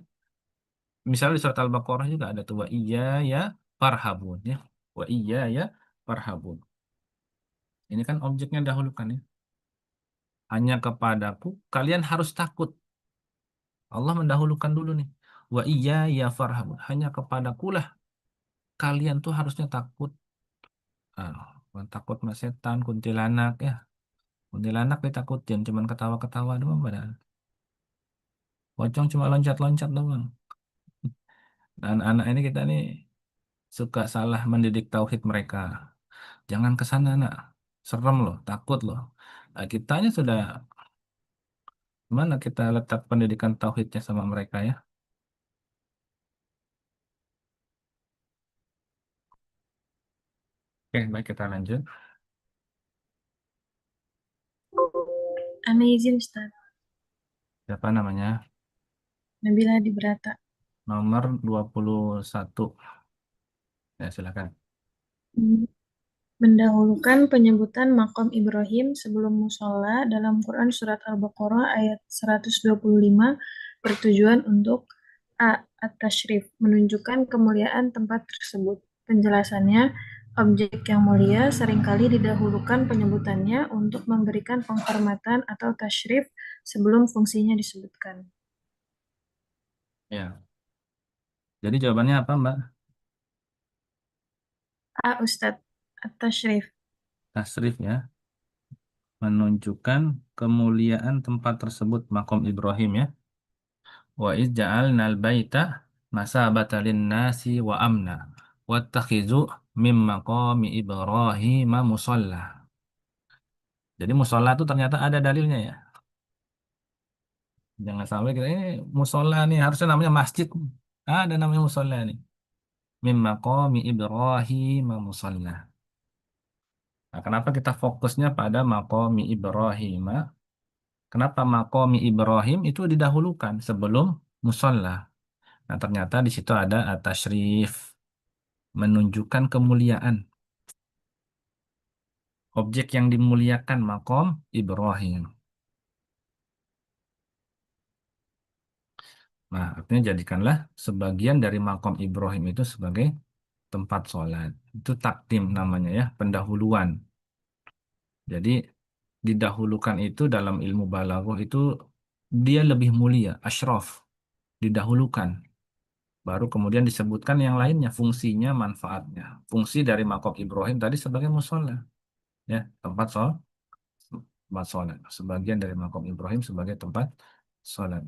Misalnya di surat Al-Baqarah juga ada tuh wa iya ya farhabun ya. Wa iya ya farhabun. Ini kan objeknya didahulukan ya. Hanya kepadaku kalian harus takut. Allah mendahulukan dulu nih. Wa iya ya farhabun. Hanya kepadakulah kalian tuh harusnya takut. Ah, bukan takut sama setan, kuntilanak ya. Kuntilanak ditakutin, cuman ketawa-ketawa doang padahal. Pocong cuma loncat-loncat doang. Dan anak ini kita nih suka salah mendidik tauhid mereka. Jangan ke sana, nak. Serem loh, takut loh. Nah, kitanya sudah mana kita letak pendidikan tauhidnya sama mereka ya? Oke, baik kita lanjut. Ana izin Ustaz. Siapa namanya? Nabila Dibrata. Nomor 21. Ya, silakan. Mendahulukan penyebutan maqam Ibrahim sebelum musola dalam Quran Surat Al-Baqarah ayat 125 bertujuan untuk at-tashrif, menunjukkan kemuliaan tempat tersebut. Penjelasannya, objek yang mulia seringkali didahulukan penyebutannya untuk memberikan penghormatan atau tashrif sebelum fungsinya disebutkan. Ya. Jadi jawabannya apa, Mbak? Ustadz, at-tashrif. Tasrif ya. Menunjukkan kemuliaan tempat tersebut, makom Ibrahim ya. Wa iz ja'alnal baita masabata lin-nasi wa amna wattakhizu mim maqami Ibrahim musalla. Jadi musola itu ternyata ada dalilnya ya. Jangan sampai kita ini musola nih harusnya namanya masjid. Ada namanya musola nih. Mim maqami Ibrahim musalla. Nah, kenapa kita fokusnya pada maqami Ibrahim? Kenapa maqami Ibrahim itu didahulukan sebelum musola? Nah, ternyata di situ ada at-tashrif, menunjukkan kemuliaan. Objek yang dimuliakan makom Ibrahim. Nah, artinya jadikanlah sebagian dari makom Ibrahim itu sebagai tempat sholat. Itu takdim namanya ya, pendahuluan. Jadi didahulukan itu dalam ilmu balaghah itu dia lebih mulia, asyraf, didahulukan. Baru kemudian disebutkan yang lainnya, fungsinya, manfaatnya. Fungsi dari makom Ibrahim tadi sebagai musola, ya, tempat sholat. Sebagian dari makom Ibrahim sebagai tempat sholat.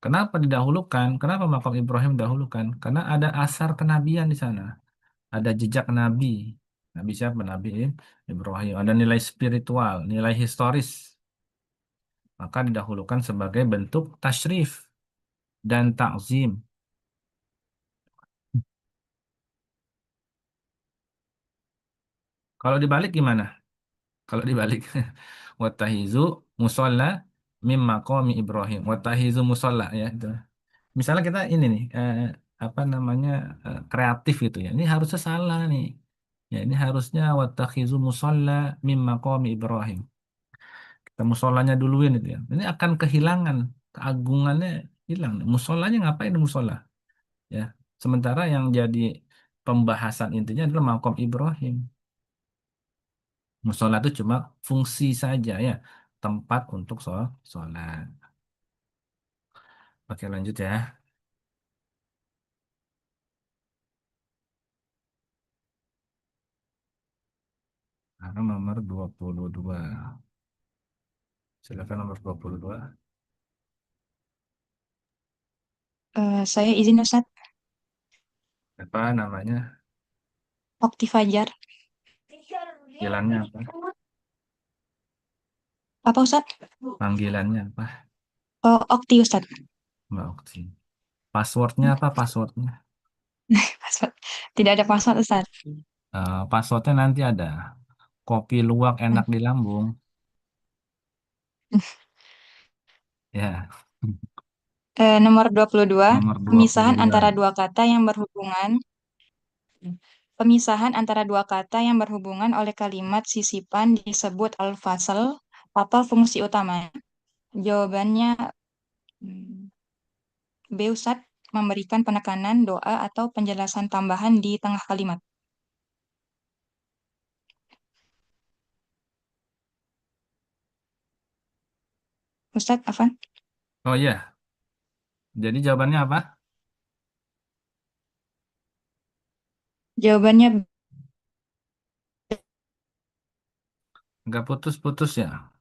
Kenapa didahulukan? Kenapa makam Ibrahim didahulukan? Karena ada asar kenabian di sana. Ada jejak Nabi. Nabi siapa? Nabi Ibrahim. Ada nilai spiritual, nilai historis. Maka didahulukan sebagai bentuk tasyrif. dan ta'zim. Kalau dibalik gimana? Kalau dibalik, wattahizu musolla mim maqami Ibrahim. Wattahizu musolla ya itu. Misalnya kita ini nih apa namanya kreatif gitu ya. Ini harusnya salah nih. Ya ini harusnya wattakhizu musolla mim maqami Ibrahim. Kita musolanya duluin itu ya. Ini akan kehilangan keagungannya hilang. Musolanya ngapain musola? Ya. Sementara yang jadi pembahasan intinya adalah makom Ibrahim. Musola itu cuma fungsi saja ya, tempat untuk sholat. Oke lanjut ya. Sekarang nomor 22. Silakan nomor 22. Saya izin Ustaz, Apa namanya? Okti Fajar. Panggilannya apa? Apa Ustaz? Panggilannya apa? Oh, Okti Ustaz. Mbak Okti. Passwordnya apa passwordnya? Password. Tidak ada password Ustaz. Passwordnya nanti ada. Kopi luwak enak di lambung. Ya. Nomor 22, Nomor pemisahan 22. antara dua kata yang berhubungan. Pemisahan antara dua kata yang berhubungan oleh kalimat sisipan disebut al-fasl atau fungsi utamanya. Jawabannya B Ustaz, memberikan penekanan, doa, atau penjelasan tambahan di tengah kalimat. Ustaz, Afan? Oh iya. Jadi jawabannya apa? Jawabannya Enggak putus-putus ya.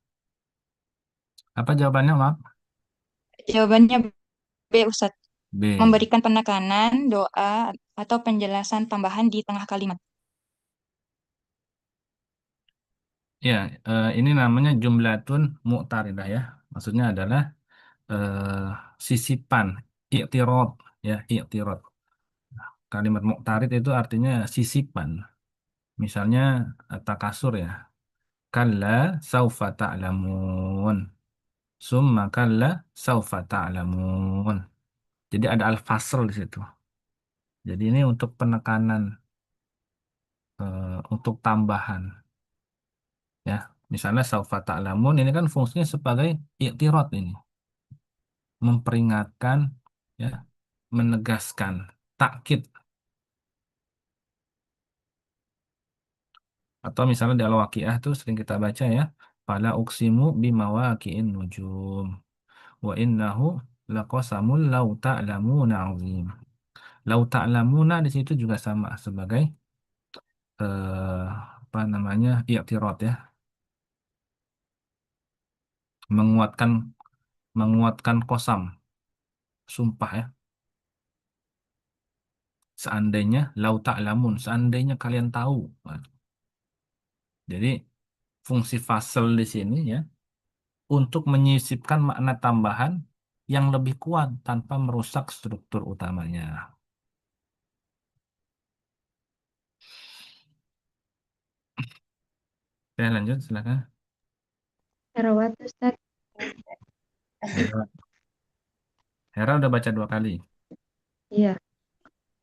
Apa jawabannya, Maaf? jawabannya B Ustaz, B. memberikan penekanan, doa, atau penjelasan tambahan di tengah kalimat. Ya, ini namanya jumlatun mu'taridah ya. Maksudnya adalah sisipan, i'tirad ya, i'tirad. Kalimat mu'tarid itu artinya sisipan. Misalnya takasur ya. Kalla saufa ta'lamun. Summa kalla saufa ta'lamun. Jadi ada al-fasl di situ. Jadi ini untuk penekanan, untuk tambahan. Ya, misalnya saufa ta'lamun ini kan fungsinya sebagai i'tirad ini, memperingatkan, ya, menegaskan, takkid. Atau misalnya di Al-Waqiah tuh sering kita baca ya, fala uqsimu bimawaqi'in nujum wa innahu laqasamul law ta'lamuna azim. Law ta'lamuna di situ juga sama sebagai apa namanya? I'tirad ya, menguatkan kosam, sumpah ya. Seandainya lau ta'lamun, seandainya kalian tahu. Nah, jadi fungsi fasal di sini ya untuk menyisipkan makna tambahan yang lebih kuat tanpa merusak struktur utamanya. Oke, lanjut silakan. Herawat Ustaz. Hera, Hera udah baca 2 kali. Iya.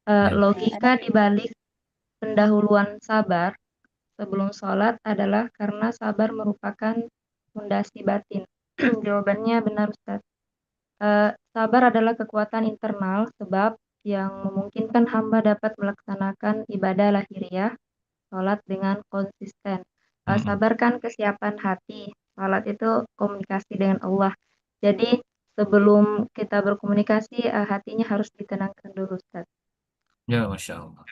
Ya. Logika dibalik pendahuluan sabar sebelum sholat adalah karena sabar merupakan fondasi batin. Jawabannya benar Ustaz. Sabar adalah kekuatan internal sebab yang memungkinkan hamba dapat melaksanakan ibadah lahiriah, sholat dengan konsisten. Sabar kan kesiapan hati, sholat itu komunikasi dengan Allah. Jadi sebelum kita berkomunikasi, hatinya harus ditenangkan dulu Ustaz. Ya, Masya Allah.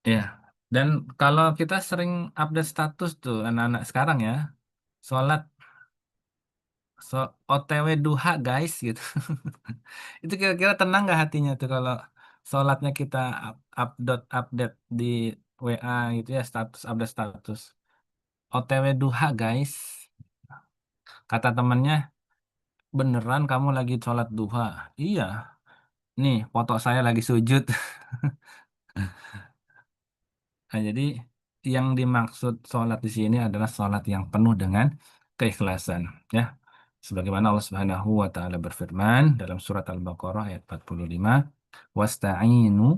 Ya, dan kalau kita sering update status tuh anak-anak sekarang ya, sholat OTW duha guys gitu. Itu kira-kira tenang nggak hatinya tuh kalau sholatnya kita update update di WA gitu ya, status update status OTW duha guys. Kata temennya beneran kamu lagi sholat duha? Iya, nih foto saya lagi sujud. Nah, jadi yang dimaksud sholat di sini adalah sholat yang penuh dengan keikhlasan, ya. Sebagaimana Allah Subhanahu wa taala berfirman dalam surat Al-Baqarah ayat 45, "Wasta'inu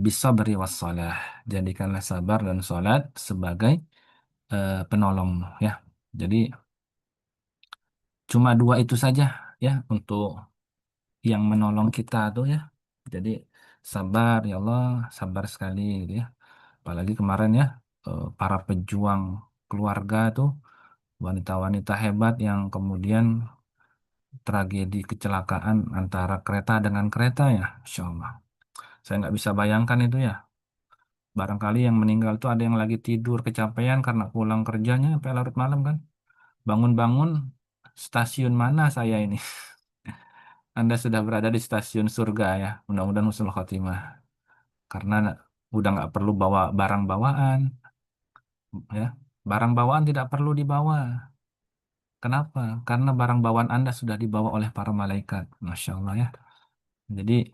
bisabri wassalah." Jadikanlah sabar dan sholat sebagai penolong, ya. Jadi cuma dua itu saja, ya, untuk yang menolong kita tuh, ya. Jadi sabar, ya Allah, sabar sekali gitu, ya. Apalagi kemarin, ya, para pejuang keluarga tuh, wanita-wanita hebat yang kemudian tragedi kecelakaan antara kereta dengan kereta, ya, Insya Allah. Saya nggak bisa bayangkan itu, ya. Barangkali yang meninggal tuh ada yang lagi tidur kecapean karena pulang kerjanya sampai larut malam kan. Bangun-bangun, stasiun mana saya ini? Anda sudah berada di stasiun surga, ya. Mudah-mudahan husnul khotimah. Karena udah nggak perlu bawa barang bawaan, ya. Barang bawaan tidak perlu dibawa. Kenapa? Karena barang bawaan Anda sudah dibawa oleh para malaikat. Masya Allah, ya. Jadi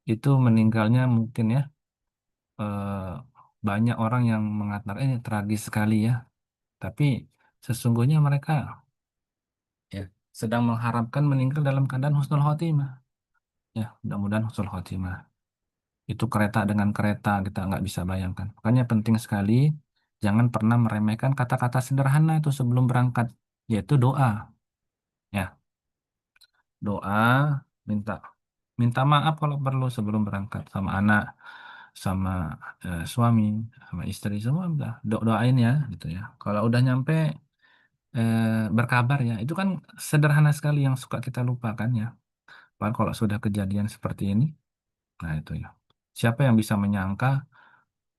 itu meninggalnya mungkin, ya, eh, banyak orang yang mengatakan ini tragis sekali, ya. Tapi sesungguhnya mereka, ya, sedang mengharapkan meninggal dalam keadaan husnul khotimah. Ya, mudah-mudahan husnul khotimah. Itu kereta dengan kereta kita nggak bisa bayangkan. Makanya penting sekali jangan pernah meremehkan kata-kata sederhana itu sebelum berangkat, yaitu doa. Ya, doa, minta minta maaf kalau perlu sebelum berangkat sama anak, sama suami, sama istri semua udah doain, ya, gitu, ya. Kalau udah nyampe eh, berkabar, ya, itu kan sederhana sekali yang suka kita lupakan, ya. Padahal kalau sudah kejadian seperti ini, nah itu, ya. Siapa yang bisa menyangka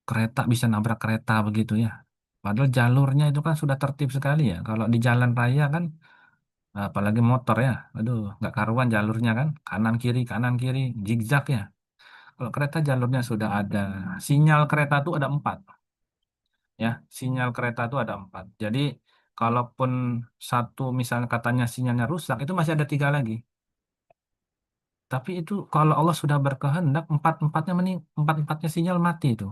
kereta bisa nabrak kereta begitu, ya. Padahal jalurnya itu kan sudah tertib sekali, ya. Kalau di jalan raya kan, apalagi motor, ya. Aduh, nggak karuan jalurnya kan. Kanan kiri, zigzag, ya. Kalau kereta jalurnya sudah ada. Sinyal kereta itu ada 4. Ya. Sinyal kereta itu ada 4. Jadi, kalaupun satu misalnya katanya sinyalnya rusak, itu masih ada 3 lagi. Tapi itu kalau Allah sudah berkehendak, empat-empatnya sinyal mati itu.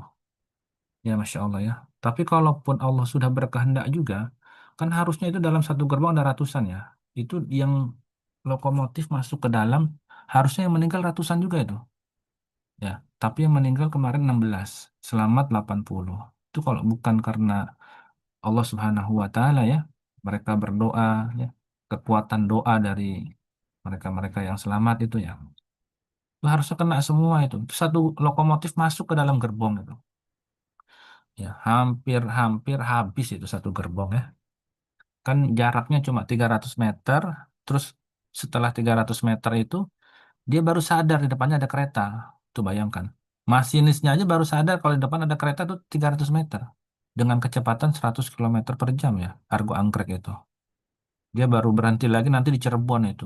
Ya, Masya Allah, ya. Tapi kalaupun Allah sudah berkehendak juga, kan harusnya itu dalam satu gerbong ada ratusan, ya. Itu yang lokomotif masuk ke dalam, harusnya yang meninggal ratusan juga itu. Ya, tapi yang meninggal kemarin 16, selamat 80. Itu kalau bukan karena Allah Subhanahu wa taala, ya. Mereka berdoa, ya. Kekuatan doa dari mereka-mereka yang selamat itu, ya. Itu harusnya kena semua itu. Itu satu lokomotif masuk ke dalam gerbong itu. Ya, hampir-hampir habis itu satu gerbong, ya. Kan jaraknya cuma 300 meter, terus setelah 300 meter itu, dia baru sadar di depannya ada kereta. Tuh bayangkan. Masinisnya aja baru sadar kalau di depan ada kereta tuh 300 meter. Dengan kecepatan 100 kilometer per jam, ya, Argo anggrek itu. Dia baru berhenti lagi nanti di Cirebon itu.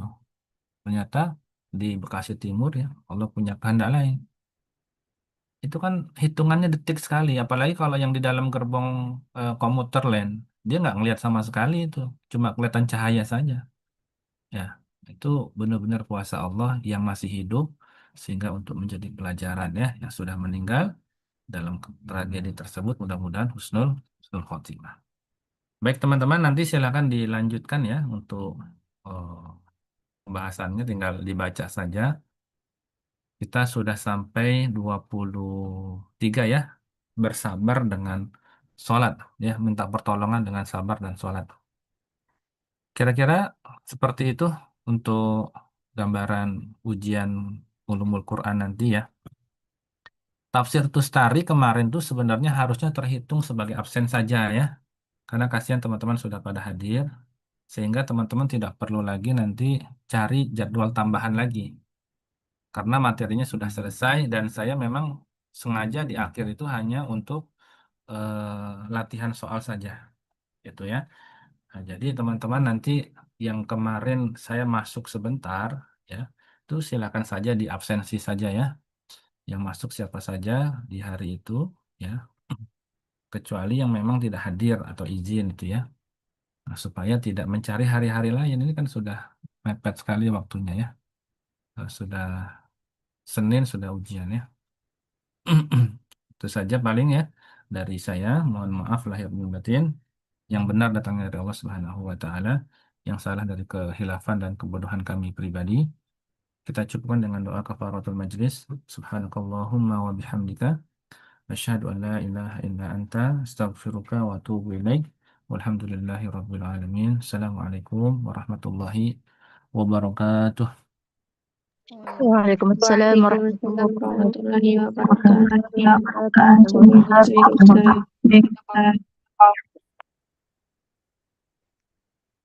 Ternyata di Bekasi Timur, ya, Allah punya kehendak lain. Itu kan hitungannya detik sekali, apalagi kalau yang di dalam gerbong komuter lain, dia nggak ngelihat sama sekali itu, cuma kelihatan cahaya saja. Ya, itu benar-benar kuasa Allah yang masih hidup, sehingga untuk menjadi pelajaran, ya, yang sudah meninggal dalam tragedi tersebut, mudah-mudahan husnul khotimah. Baik teman-teman, nanti silakan dilanjutkan, ya, untuk eh, pembahasannya tinggal dibaca saja. Kita sudah sampai 23, ya. Bersabar dengan sholat, ya. Minta pertolongan dengan sabar dan sholat. Kira-kira seperti itu untuk gambaran ujian ulumul Quran nanti, ya. Tafsir Tustari kemarin tuh sebenarnya harusnya terhitung sebagai absen saja, ya. Karena kasihan teman-teman sudah pada hadir, sehingga teman-teman tidak perlu lagi nanti cari jadwal tambahan lagi. Karena materinya sudah selesai dan saya memang sengaja di akhir itu hanya untuk latihan soal saja, gitu, ya. Nah, jadi teman-teman nanti yang kemarin saya masuk sebentar, ya, itu silakan saja di absensi saja, ya. Yang masuk siapa saja di hari itu, ya, kecuali yang memang tidak hadir atau izin itu, ya. Nah, supaya tidak mencari hari-hari lain, ini kan sudah mepet sekali waktunya ya. Sudah Senin sudah ujian ya. Itu saja paling ya dari saya. Mohon maaf lahir dan batin. Yang benar datangnya dari Allah Subhanahu wa taala, yang salah dari kehilafan dan kebodohan kami pribadi. Kita cukupkan dengan doa kafaratul majlis. Subhanakallahumma wa bihamdika asyhadu an la ilaha illa anta astaghfiruka wa atubu ilaik. Walhamdulillahi rabbil alamin. Assalamualaikum warahmatullahi wabarakatuh. Waalaikumsalam Waalaikumsalam warahmatullahi warahmatullahi wabarakatuh. wabarakatuh.